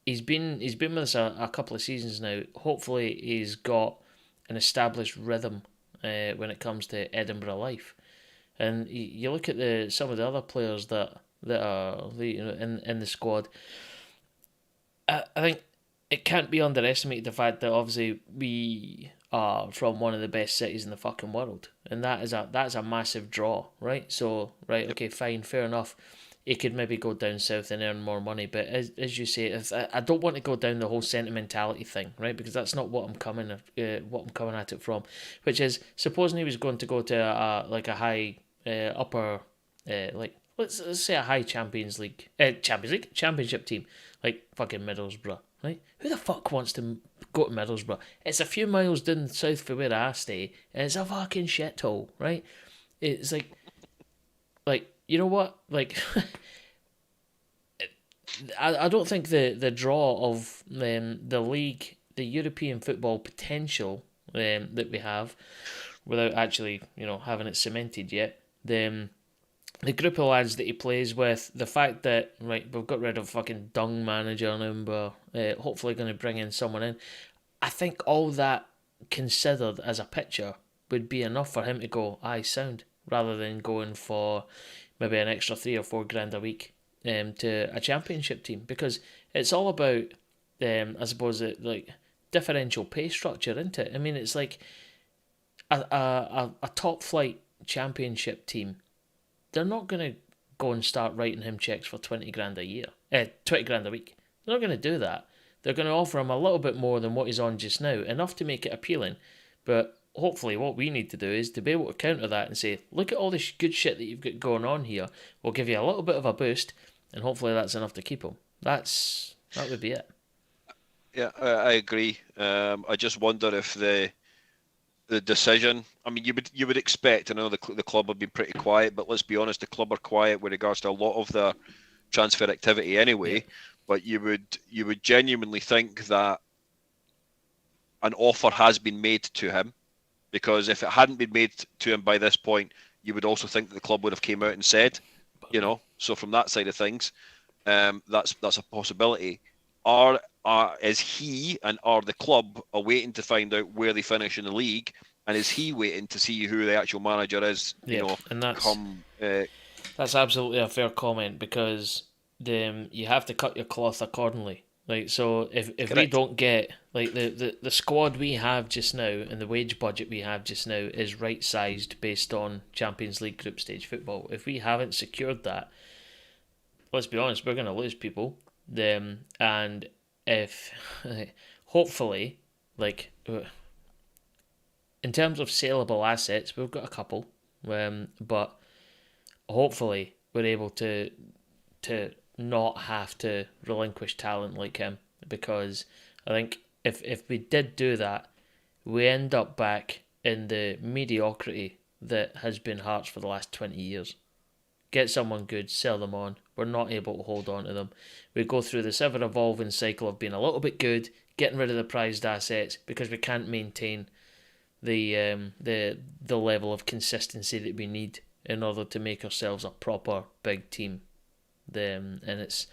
he's been with us a couple of seasons now. Hopefully, he's got an established rhythm when it comes to Edinburgh life. And you look at some of the other players that are in the squad. I think it can't be underestimated the fact that obviously we are from one of the best cities in the fucking world, and that's a massive draw, right? So okay, fine, fair enough. He could maybe go down south and earn more money, but as you say, I don't want to go down the whole sentimentality thing, right? Because that's not what I'm coming at it from. Which is, supposing he was going to go to a high upper, let's let's say a high Championship team, like fucking Middlesbrough, right? Who the fuck wants to go to Middlesbrough? It's a few miles down south for where I stay, and it's a fucking shithole, right? It's like you know what, like. I don't think the draw of the league, the European football potential that we have, without actually having it cemented yet, the group of lads that he plays with, the fact that we've got rid of fucking dung manager now, we're hopefully going to bring in someone in. I think all that considered as a picture would be enough for him to go, aye, sound, rather than going for maybe an extra 3 or 4 grand a week to a championship team, because it's all about I suppose differential pay structure, isn't it? I mean, it's like a top flight championship team. They're not going to go and start writing him checks for 20 grand a year, 20 grand a week. They're not going to do that. They're going to offer him a little bit more than what he's on just now, enough to make it appealing. But hopefully what we need to do is to be able to counter that and say, look at all this good shit that you've got going on here. We'll give you a little bit of a boost, and hopefully that's enough to keep him. That would be it. Yeah, I agree. I just wonder if the decision. I mean, you would expect. I know the club have been pretty quiet, but let's be honest, the club are quiet with regards to a lot of their transfer activity anyway. Yeah. But you would genuinely think that an offer has been made to him, because if it hadn't been made to him by this point, you would also think that the club would have came out and said, So from that side of things, that's a possibility. Is he and are the club waiting to find out where they finish in the league, and is he waiting to see who the actual manager is? And that's absolutely a fair comment, because you have to cut your cloth accordingly. So if we don't get the squad we have just now and the wage budget we have just now is right sized based on Champions League group stage football. If we haven't secured that, let's be honest, we're going to lose people. And if hopefully, in terms of saleable assets, we've got a couple, but hopefully we're able to not have to relinquish talent like him, because I think if we did do that, we end up back in the mediocrity that has been Hearts for the last 20 years. Get someone good, sell them on. We're not able to hold on to them. We go through this ever-evolving cycle of being a little bit good, getting rid of the prized assets because we can't maintain the level of consistency that we need in order to make ourselves a proper big team. And it's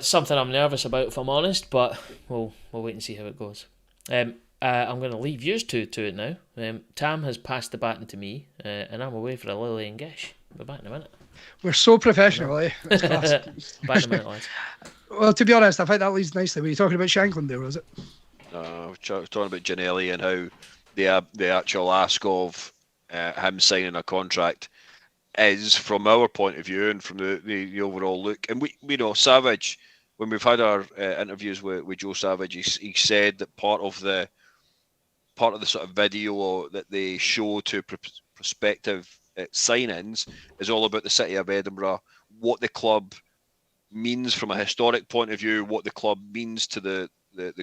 something I'm nervous about, if I'm honest, but we'll wait and see how it goes. I'm going to leave you two to it now. Tam has passed the baton to me, and I'm away for a lily and gish. We're back in a minute. We're so professional, eh? Back in a minute, lads. Well, to be honest, I think that leads nicely. Were you talking about Shankland there, was it? I was talking about Ginelli and how the actual ask of him signing a contract is, from our point of view and from the overall look. And we know Savage, when we've had our interviews with Joe Savage, he said that part of the sort of video that they show to prospective sign-ins is all about the city of Edinburgh, what the club means from a historic point of view, what the club means to the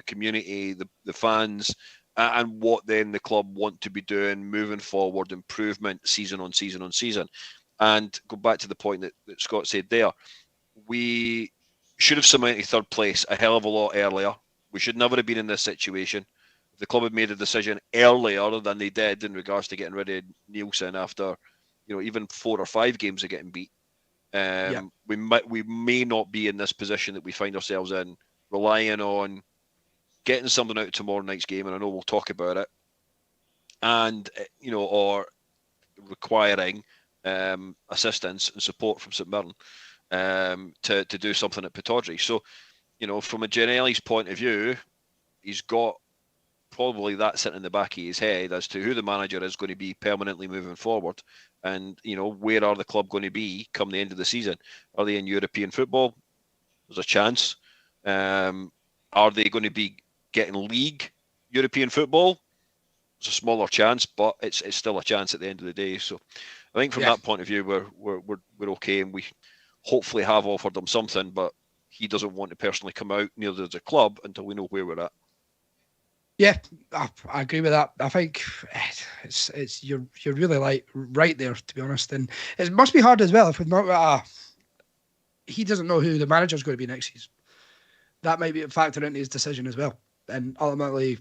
community, the fans, and what then the club want to be doing moving forward, improvement season on season on season. And go back to the point that Scott said there, we should have cemented third place a hell of a lot earlier. We should never have been in this situation. If the club had made a decision earlier than they did in regards to getting rid of Nielsen after, even 4 or 5 games of getting beat, we may not be in this position that we find ourselves in, relying on getting something out of tomorrow night's game, and I know we'll talk about it, and or requiring assistance and support from St Mirren to do something at Pittodrie. So, from a Ginelli's point of view, he's got probably that sitting in the back of his head as to who the manager is going to be permanently moving forward, and where are the club going to be come the end of the season? Are they in European football? There's a chance. Are they going to be getting league European football? There's a smaller chance, but it's still a chance at the end of the day. So I think from that point of view, we're okay, and we hopefully have offered him something, but he doesn't want to personally come out, neither does the club, until we know where we're at. Yeah, I agree with that. I think it's you're really right there, to be honest, and it must be hard as well if we've not. He doesn't know who the manager's going to be next season. That might be a factor into his decision as well, and ultimately,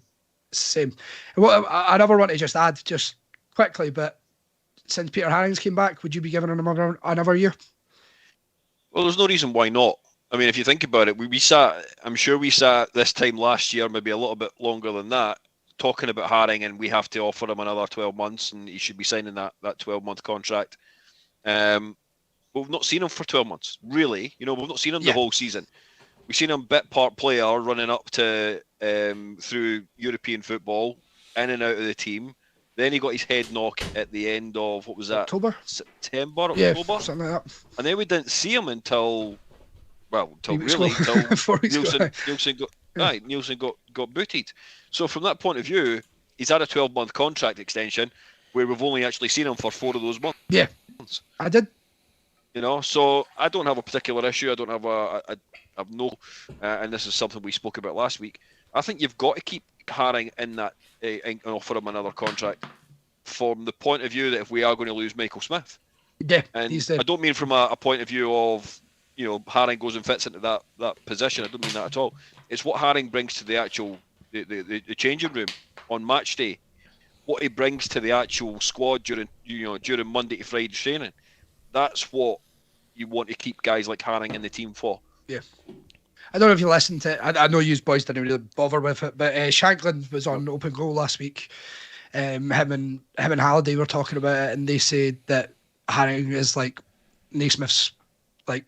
same. Well, I never want to just add just quickly, but since Peter Harrings came back, would you be giving him another year? Well, there's no reason why not. I mean, if you think about it, I'm sure we sat this time last year, maybe a little bit longer than that, talking about Haring, and we have to offer him another 12 months, and he should be signing that 12-month contract. We've not seen him for 12 months, really. We've not seen him the whole season. We've seen him bit part player running up to through European football, in and out of the team. Then he got his head knock at the end of, what was that? October, something like that. And then we didn't see him until Nielsen got booted. So from that point of view, he's had a 12-month contract extension where we've only actually seen him for 4 of those months. Yeah, I did. So I don't have a particular issue. I don't have I've no, and this is something we spoke about last week. I think you've got to keep Haring in that and offer him another contract from the point of view that if we are going to lose Michael Smith. Yeah, and I don't mean from a point of view of Haring goes and fits into that position. I don't mean that at all. It's what Haring brings to the actual the changing room on match day. What he brings to the actual squad during Monday to Friday training. That's what you want to keep guys like Haring in the team for. Yeah. I don't know if you listened to it. I know you boys didn't really bother with it, but Shanklin was on Open Goal last week. Him and Halliday were talking about it, and they said that Haring is like Naismith's like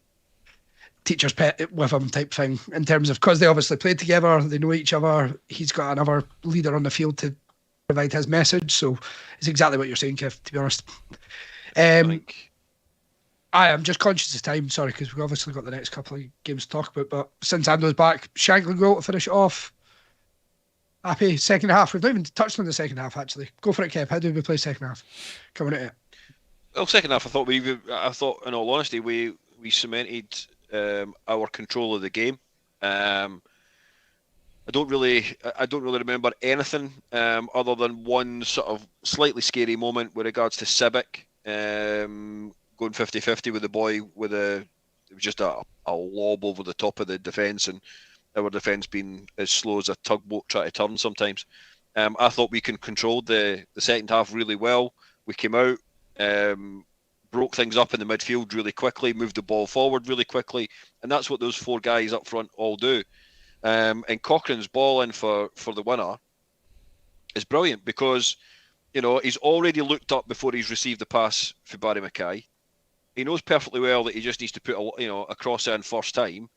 teacher's pet with him type thing, in terms of, because they obviously played together, they know each other. He's got another leader on the field to provide his message. So it's exactly what you're saying, Kev, to be honest. I am just conscious of time, sorry, because we've obviously got the next couple of games to talk about. But since Ando's back, Shanklin goal to finish it off. Happy second half. We've not even touched on the second half, actually. Go for it, Kev. How do we play second half? Coming at it. Well, second half, I thought, in all honesty, we cemented our control of the game. I don't really remember anything other than one sort of slightly scary moment with regards to Civic. Going 50-50 with the boy it was just a lob over the top of the defence, and our defence being as slow as a tugboat trying to turn sometimes. I thought we can control the second half really well. We came out, broke things up in the midfield really quickly, moved the ball forward really quickly, and that's what those 4 guys up front all do. And Cochrane's ball in for the winner is brilliant, because he's already looked up before he's received the pass for Barry Mackay. He knows perfectly well that he just needs to put a cross in first time,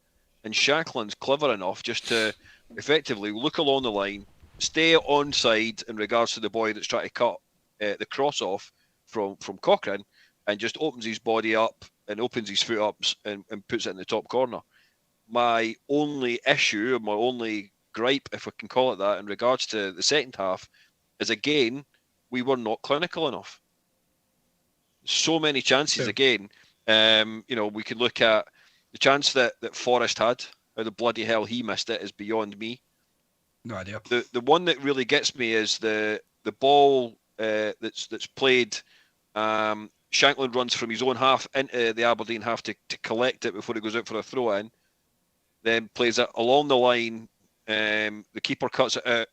and Shanklin's clever enough just to effectively look along the line, stay onside in regards to the boy that's trying to cut the cross off from Cochrane, and just opens his body up and opens his foot up and puts it in the top corner. My only issue, or my only gripe, if I can call it that, in regards to the second half, is again, we were not clinical enough. So many chances again. We could look at the chance that Forrest had. How the bloody hell he missed it is beyond me. No idea. The one that really gets me is the ball that's played. Shanklin runs from his own half into the Aberdeen half to collect it before it goes out for a throw in. Then plays it along the line. The keeper cuts it out.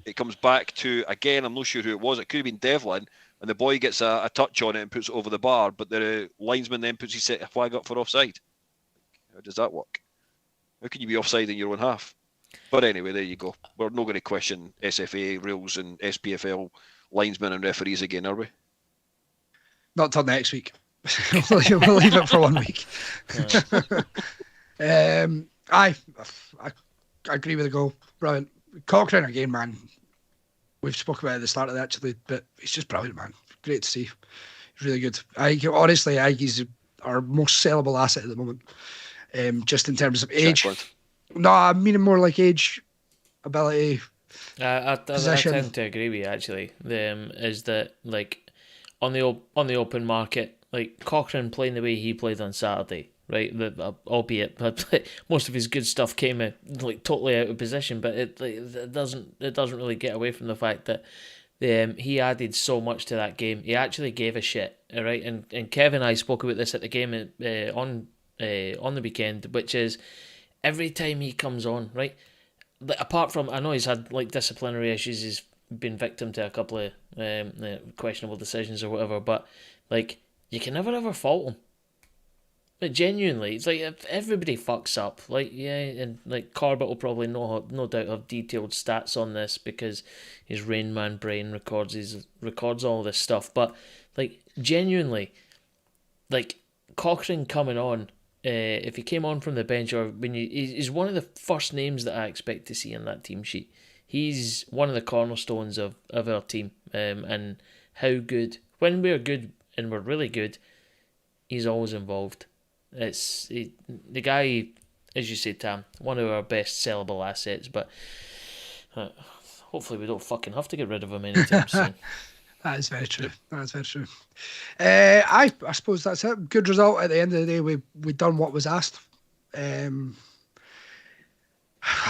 It comes back to, again, I'm not sure who it was. It could have been Devlin. And the boy gets a touch on it and puts it over the bar, but the linesman then puts his flag up for offside. How does that work? How can you be offside in your own half? But anyway, there you go. We're not going to question SFA rules and SPFL linesmen and referees again, are we? Not till next week. We'll leave it for 1 week. I agree with the goal. Brilliant. Cochrane again, man. We've spoken about it at the start of it, actually, but he's just brilliant, man. Great to see. He's really good. I think he's our most sellable asset at the moment. Just in terms of age. No, I mean more like age, ability, I position. tend to agree with you, actually. Is that, like, on the open market, like Cochrane playing the way he played on Saturday, right? Albeit most of his good stuff came like totally out of position, but it doesn't really get away from the fact that he added so much to that game. He actually gave a shit, all right? And Kevin and I spoke about this at the game on the weekend, which is every time he comes on, right? Like, apart from, I know he's had like disciplinary issues, he's been victim to a couple of questionable decisions or whatever, but like you can never ever fault him. Like, genuinely, it's like if everybody fucks up, like yeah, and like Corbett will probably no doubt have detailed stats on this because his Rain Man brain records all this stuff. But like genuinely, like Cochrane coming on, if he came on from the bench or he's one of the first names that I expect to see in that team sheet. He's one of the cornerstones of our team, and how good when we're good and we're really good, he's always involved. The guy, as you say, Tam, one of our best sellable assets, but hopefully we don't fucking have to get rid of him anytime soon. That is very true. That's very true. I suppose that's it. Good result at the end of the day. We done what was asked. I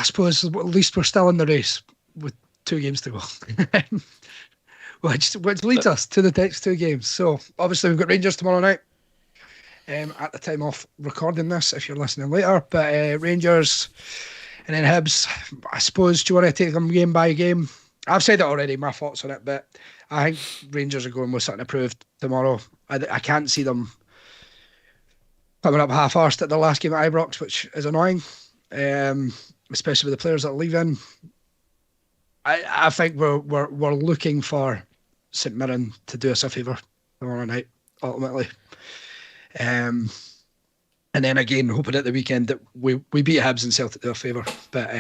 suppose at least we're still in the race with 2 games to go, which leads us to the next 2 games. So obviously we've got Rangers tomorrow night. At the time of recording this, if you're listening later, but Rangers and then Hibs. I suppose, do you want to take them game by game? I've said it already, my thoughts on it, but I think Rangers are going with something approved tomorrow. I can't see them coming up half-arsed at the last game at Ibrox, which is annoying, especially with the players that are leaving. I think we're looking for St Mirren to do us a favour tomorrow night, ultimately. And then again, hoping at the weekend that we beat Hibs and Celtic do a favour. But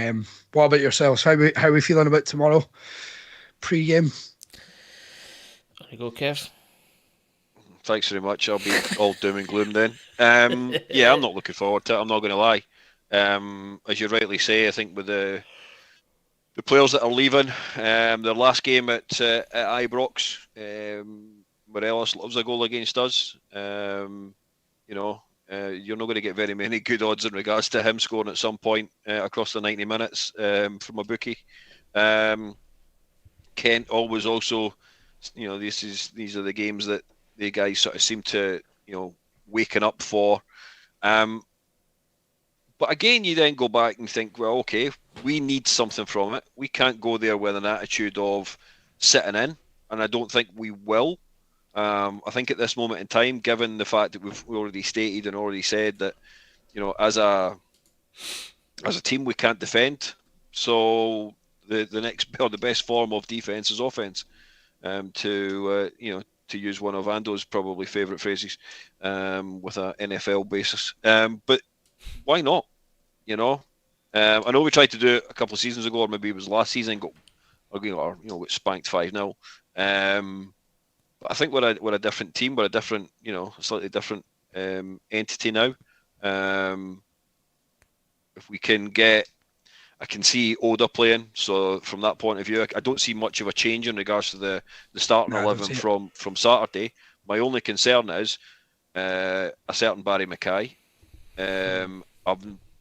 what about yourselves? How are we feeling about tomorrow pre-game? Want to go, Kev? Thanks very much. I'll be all doom and gloom then. Yeah, I'm not looking forward to it. I'm not going to lie. As you rightly say, I think with the players that are leaving, their last game at Ibrox, Morelos loves a goal against us. You're not going to get very many good odds in regards to him scoring at some point across the 90 minutes from a bookie. Kent always also, these are the games that the guys sort of seem to, waking up for. But again, you then go back and think, well, okay, we need something from it. We can't go there with an attitude of sitting in, and I don't think we will. I think at this moment in time, given the fact that we've already stated and already said that, as a team we can't defend, so the next or the best form of defense is offense. To use one of Ando's probably favourite phrases, with a NFL basis. But why not? I know we tried to do it a couple of seasons ago, or maybe it was last season, got spanked 5-0. But I think we're a different team. We're a different, a slightly different entity now. If we can get, I can see Oda playing. So from that point of view, I don't see much of a change in regards to the starting 11 from Saturday. My only concern is a certain Barry Mackay.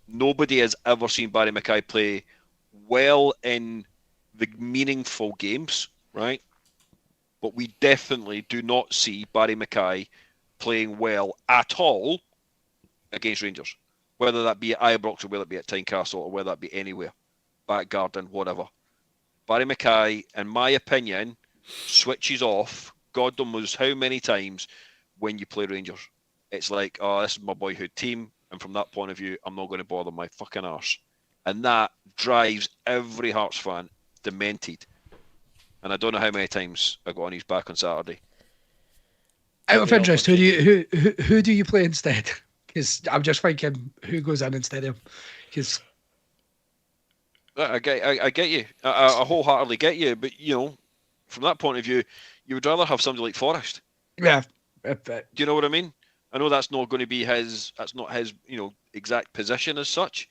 Nobody has ever seen Barry Mackay play well in the meaningful games, right? But we definitely do not see Barry Mackay playing well at all against Rangers. Whether that be at Ibrox or whether it be at Tynecastle or whether that be anywhere, back garden, whatever. Barry Mackay, in my opinion, switches off God knows how many times when you play Rangers. It's like, oh, this is my boyhood team, and from that point of view, I'm not going to bother my fucking arse. And that drives every Hearts fan demented. And I don't know how many times I got on his back on Saturday. Out of interest, who do you play instead? Because I'm just thinking who goes in instead of him. Because I get you. I wholeheartedly get you. But from that point of view, you would rather have somebody like Forrest. Yeah. Do you know what I mean? I know that's not going to be his. That's not his. Exact position as such.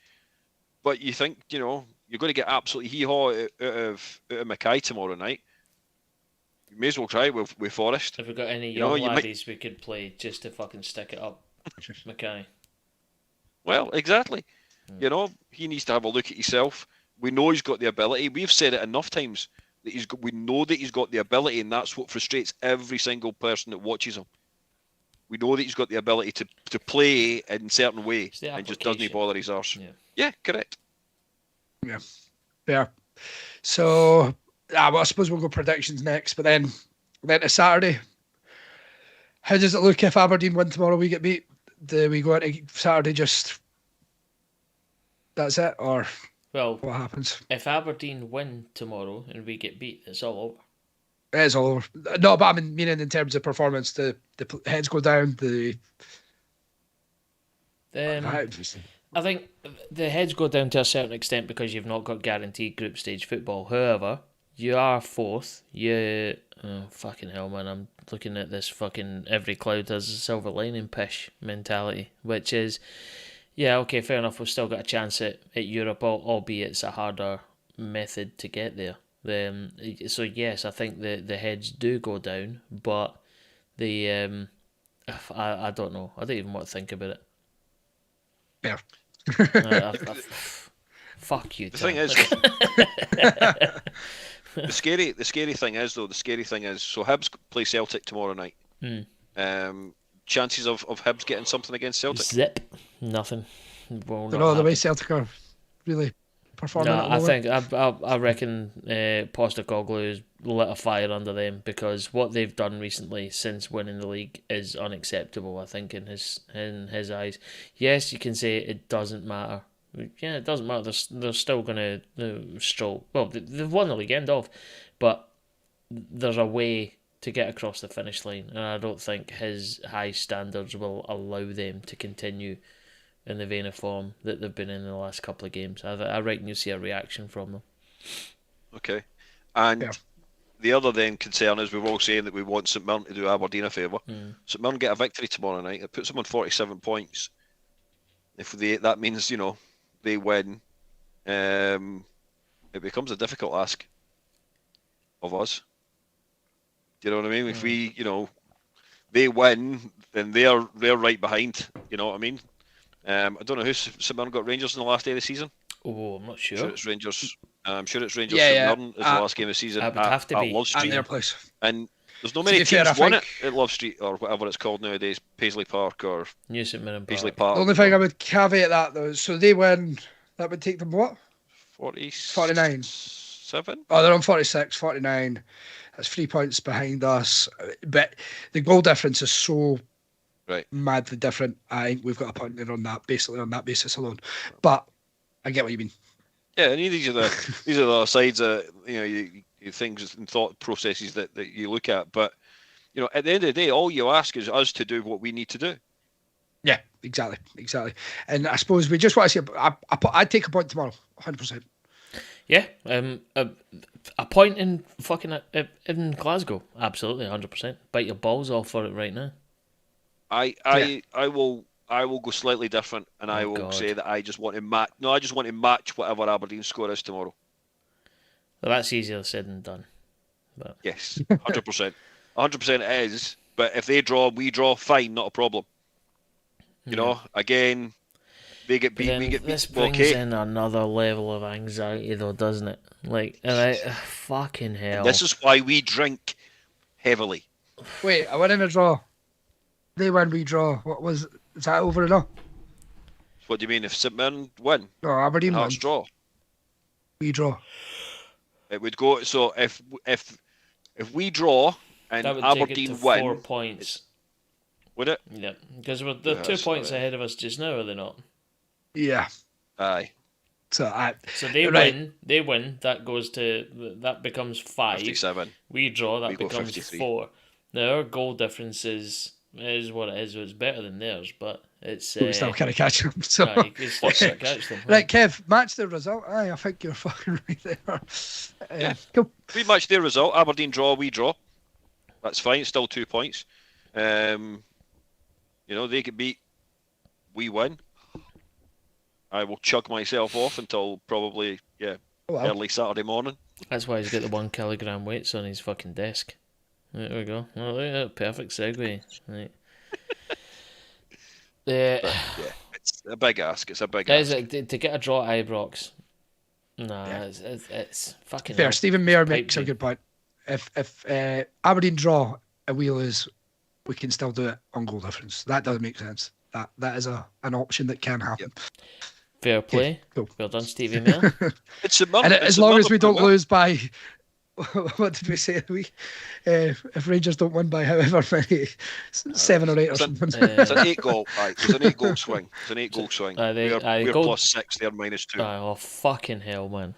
But you think you're going to get absolutely hee-haw out of Mackay tomorrow night. You may as well try it with Forest. If we've got any You know, young you laddies we could play just to fucking stick it up, Mackay. Well, exactly. You know, he needs to have a look at himself. We know he's got the ability. We've said it enough times that we know that he's got the ability, and that's what frustrates every single person that watches him. We know that he's got the ability to play in a certain way, and just doesn't bother his arse. Yeah, correct. Yeah, fair. So, well, I suppose we'll go predictions next, but then to Saturday. How does it look if Aberdeen win tomorrow? We get beat. Do we go into Saturday just that's it, or what happens? If Aberdeen win tomorrow and we get beat, it's all over. It's all over. No, but I meaning in terms of performance, the heads go down. I think the heads go down to a certain extent because you've not got guaranteed group stage football. However, you are fourth. Fucking hell, man! I'm looking at this fucking every cloud has a silver lining pish mentality, which is, yeah, okay, fair enough. We've still got a chance at Europe, albeit it's a harder method to get there. So yes, I think the heads do go down, but I don't know. I don't even want to think about it. Yeah. Fuck you. The thing is, the scary thing is, so Hibs play Celtic tomorrow night. Chances of Hibs getting something against Celtic? Zip. Nothing. Don't know the way Celtic are really performing. No, I reckon Postecoglou's lit a fire under them because what they've done recently since winning the league is unacceptable. I think in his eyes. Yes, you can say it doesn't matter. Yeah, it doesn't matter. They're still going to stroll. Well, they've won the league, end of. But there's a way to get across the finish line, and I don't think his high standards will allow them to continue in the vein of form that they've been in the last couple of games. I reckon you'll see a reaction from them. Okay. And the other then concern is we're all saying that we want St Mirren to do Aberdeen a favour. St Mirren get a victory tomorrow night. It puts them on 47 points. That means, they win, it becomes a difficult ask of us. Do you know what I mean? If we, they win, then they're right behind. You know what I mean? I don't know who St Mirren got Rangers in the last day of the season. Oh, I'm not sure. I'm sure it's Rangers. St Mirren is the last game of the season would have to be Love Street. At their place. And there's no many teams won it at Love Street or whatever it's called nowadays, Paisley Park or New St Mirren Paisley Park. Park. The only thing I would caveat that though, so they win, that would take them what? 49. 7? Oh, they're on 46, 49. That's 3 points behind us. But the goal difference is so madly different. I think we've got a point there on that, basically on that basis alone. But I get what you mean. Yeah, and these are the sides of you things and thought processes that you look at. But at the end of the day, all you ask is us to do what we need to do. Yeah, exactly. And I suppose we just want to see. I'd take a point tomorrow, 100%. Yeah, a point in fucking in Glasgow, absolutely 100%. Bite your balls off for it right now. I will go slightly different, and I will say that I just want to match. No, I just want to match whatever Aberdeen's score is tomorrow. Well, that's easier said than done. But yes, 100%, 100% it is. But if they draw, we draw. Fine, not a problem. Again, they get beat, we get beat. This brings in another level of anxiety, though, doesn't it? Fucking hell. And this is why we drink heavily. Wait, I win in a draw. They win, we draw. Is that over or not? What do you mean? If St Mirren win? No, Aberdeen win. Draw. We draw. It would go. So if we draw and Aberdeen win, 4 points. Would it? Yeah, because they're 2 points ahead of us just now, are they not? Yeah. Aye. So they win. They win. That becomes 5. 57. We draw. That we becomes 53. 4. Now our goal difference is what it is. It's better than theirs, but it's we still can't catch them. So no, you still can't catch them. Right, Kev, match the result. Aye, I think you're fucking right there. Yeah. Cool. We match their result. Aberdeen draw. We draw. That's fine. It's still 2 points. They get beat. We win. I will chug myself off until probably early Saturday morning. That's why he's got the 1 kilogram weights on his fucking desk. There we go. Oh, look at that. Perfect segue. Right. But, yeah, it's a big ask. It's a big Is ask. it to get a draw at Ibrox? Nah, Yeah. it's fucking. Fair. hell. Stephen It's Mayer pipe makes a dream. good point. If Aberdeen draw and we lose, we can still do it on goal difference. That does make sense. That is an option that can happen. Fair play. Cool. Well done, Stevie Mail. It's a And as long as we don't lose by, what did we say? If Rangers don't win by however many, 7 or 8 or something. It's an 8-goal. It's an 8-goal swing. It's an 8-goal swing. We're goal- plus 6. They're minus 2. Oh fucking hell, man!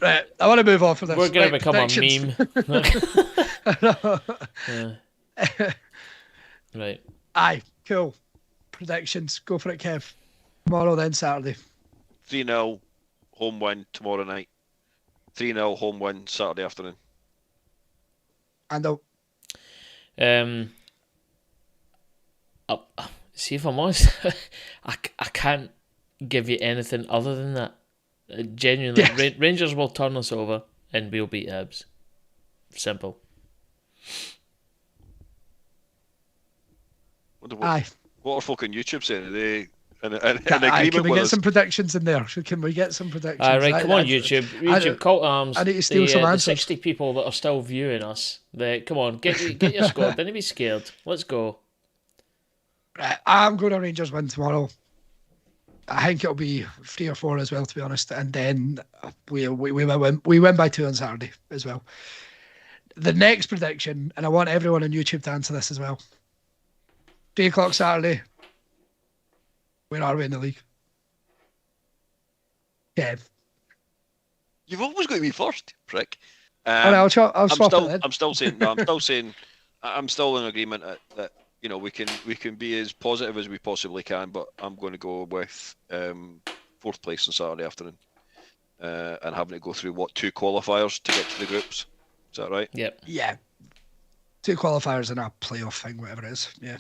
Right, I want to move on from this. We're gonna become predictions. a meme. Right. Aye, cool. Predictions. Go for it, Kev. Tomorrow, then Saturday. 3-0 home win tomorrow night. 3-0 home win Saturday afternoon. And See, if I'm honest, I can't give you anything other than that. Genuinely, Yeah. Rangers will turn us over and we'll beat Hibs. Simple. aye. What are folk on YouTube saying? Are they in Aye, agreement can we with get us? some predictions in there? Can we get some predictions? Right, come on, YouTube. YouTube, call arms. I need to steal some the answers. 60 people that are still viewing us. Come on, get your score. Don't be scared. Let's go. Right, I'm going to Rangers win tomorrow. I think it'll be 3 or 4 as well, to be honest. And then we win by 2 on Saturday as well. The next prediction, and I want everyone on YouTube to answer this as well. 3 o'clock Saturday. Where are we in the league? Kev. You've always got to be first, prick. All right, I'll swap it then. I'm still saying. No, I'm still saying. I'm still in agreement that we can be as positive as we possibly can, but I'm going to go with 4th place on Saturday afternoon, and having to go through 2 qualifiers to get to the groups. Is that right? Yep. Yeah. 2 qualifiers and a playoff thing, whatever it is. Yeah.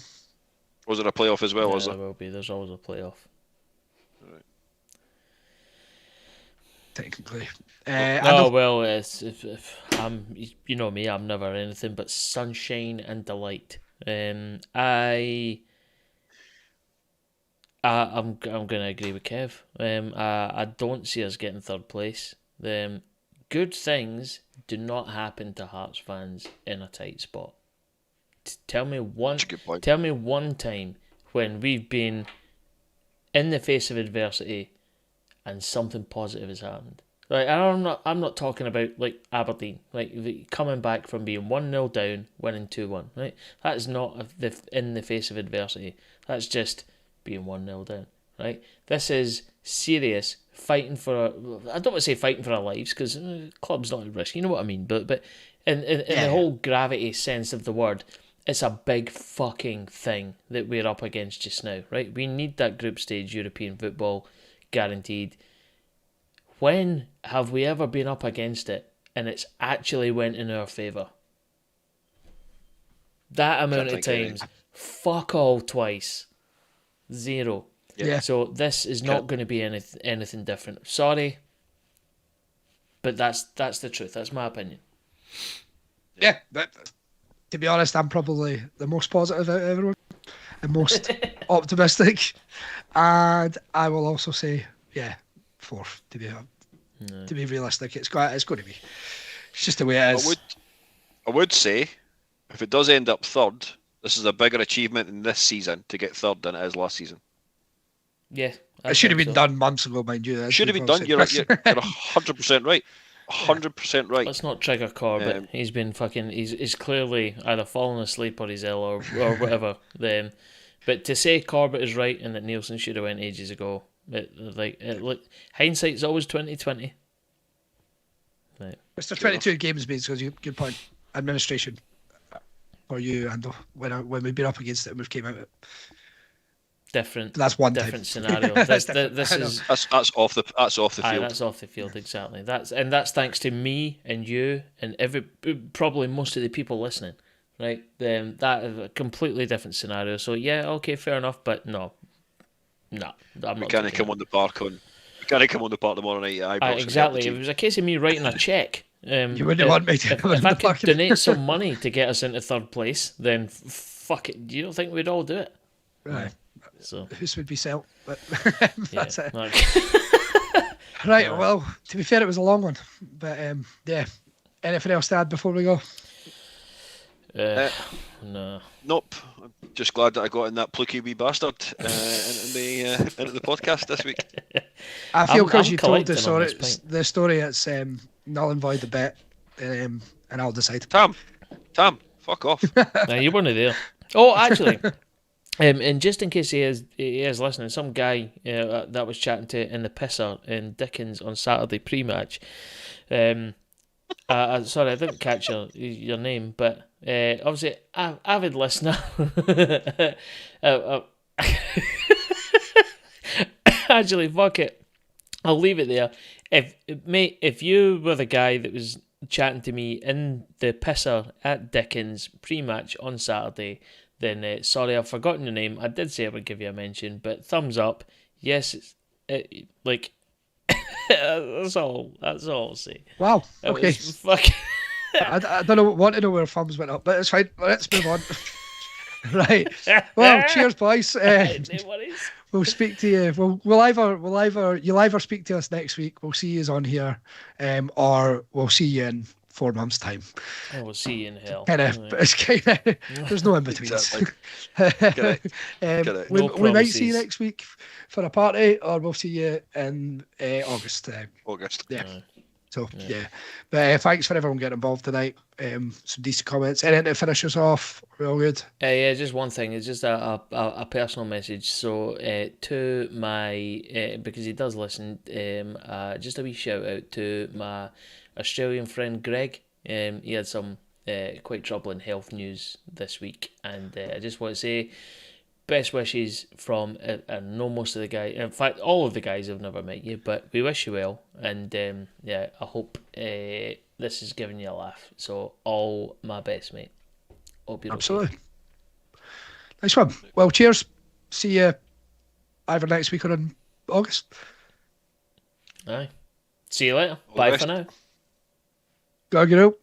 Was it a playoff as well? Yeah, Was there it? will be. There's always a playoff. Right. Technically. Well, if I'm, you know me, I'm never anything but sunshine and delight. I'm going to agree with Kev. I don't see us getting 3rd place. Good things do not happen to Hearts fans in a tight spot. Tell me one time when we've been in the face of adversity and something positive has happened. Like, I'm not talking about like Aberdeen, like coming back from being 1-0 down, winning 2-1. Right, that is not in the face of adversity. That's just being 1-0 down. Right, this is serious fighting for. I don't want to say fighting for our lives because the club's not at risk. You know what I mean? But in the whole gravity sense of the word, it's a big fucking thing that we're up against just now. Right, we need that group stage European football guaranteed. When have we ever been up against it and it's actually went in our favour? That amount of times, fuck all twice. 0. Yeah. So this is not going to be anything different. Sorry, but that's the truth. That's my opinion. Yeah, but to be honest, I'm probably the most positive out of everyone and most optimistic. And I will also say, 4th to be realistic. It's going to be. It's just the way it is. I would say, if it does end up 3rd, this is a bigger achievement in this season to get 3rd than it is last season. Yeah, it should have been done months ago, mind you. It should have been done. You're 100% right. 100% right. Let's not trigger Corbett. He's been fucking. He's clearly either fallen asleep or he's ill or whatever. But to say Corbett is right and that Nielsen should have went ages ago. Hindsight's always 20/20. Right. Mr. 22 games means because you good point. Administration for you and when we've been up against it and we've came out of it. Different. That's one different time. scenario. This is that's off the field. That's off the field exactly. That's thanks to me and you and probably most of the people listening. Right. That is a completely different scenario. So yeah, okay, fair enough. But no, I'm not. We can't come on the park tomorrow night. Exactly. If it was a case of me writing a check You wouldn't want me to If I could donate some money to get us into third place, then fuck it. Do you don't think we'd all do it? Right. So this would be sell, but that's it. Right. Well, to be fair, it was a long one, but yeah. Anything else to add before we go? No. Nope. I'm just glad that I got in that plucky wee bastard into the podcast this week. I feel because you told the story, it's null and void the bet, and I'll decide. Tam, fuck off. No, you weren't there. Oh, actually, and just in case he is listening, some guy that was chatting to in the pisser in Dickens on Saturday pre-match. Sorry, I didn't catch your name, but obviously, avid listener. Actually, fuck it. I'll leave it there. If you were the guy that was chatting to me in the pisser at Dickens pre-match on Saturday, then sorry, I've forgotten your name. I did say I would give you a mention, but thumbs up. Yes, like that's all I'll say. Wow. Okay. I don't want to know where thumbs went up, but it's fine. Let's move on. Right. Well, cheers, boys. We'll speak to you. You'll either speak to us next week. We'll see you on here, or we'll see you in 4 months' time. Oh, we'll see you in hell. It's there's no in between. Correct. We might see you next week for a party, or we'll see you in August. August. Yeah. So yeah, but thanks for everyone getting involved tonight. Some decent comments. Anything to finish us off? We're all good. Yeah, just one thing. It's just a personal message. So to my because he does listen. Just a wee shout out to my Australian friend Greg. He had some quite troubling health news this week, and I just want to say best wishes from I know most of the guys. In fact, all of the guys have never met you, but we wish you well, and I hope this is giving you a laugh. So all my best, mate. Hope you're absolutely okay. Nice one. Well, cheers. See you either next week or in August. Aye. See you later. Bye for now. Go, get out.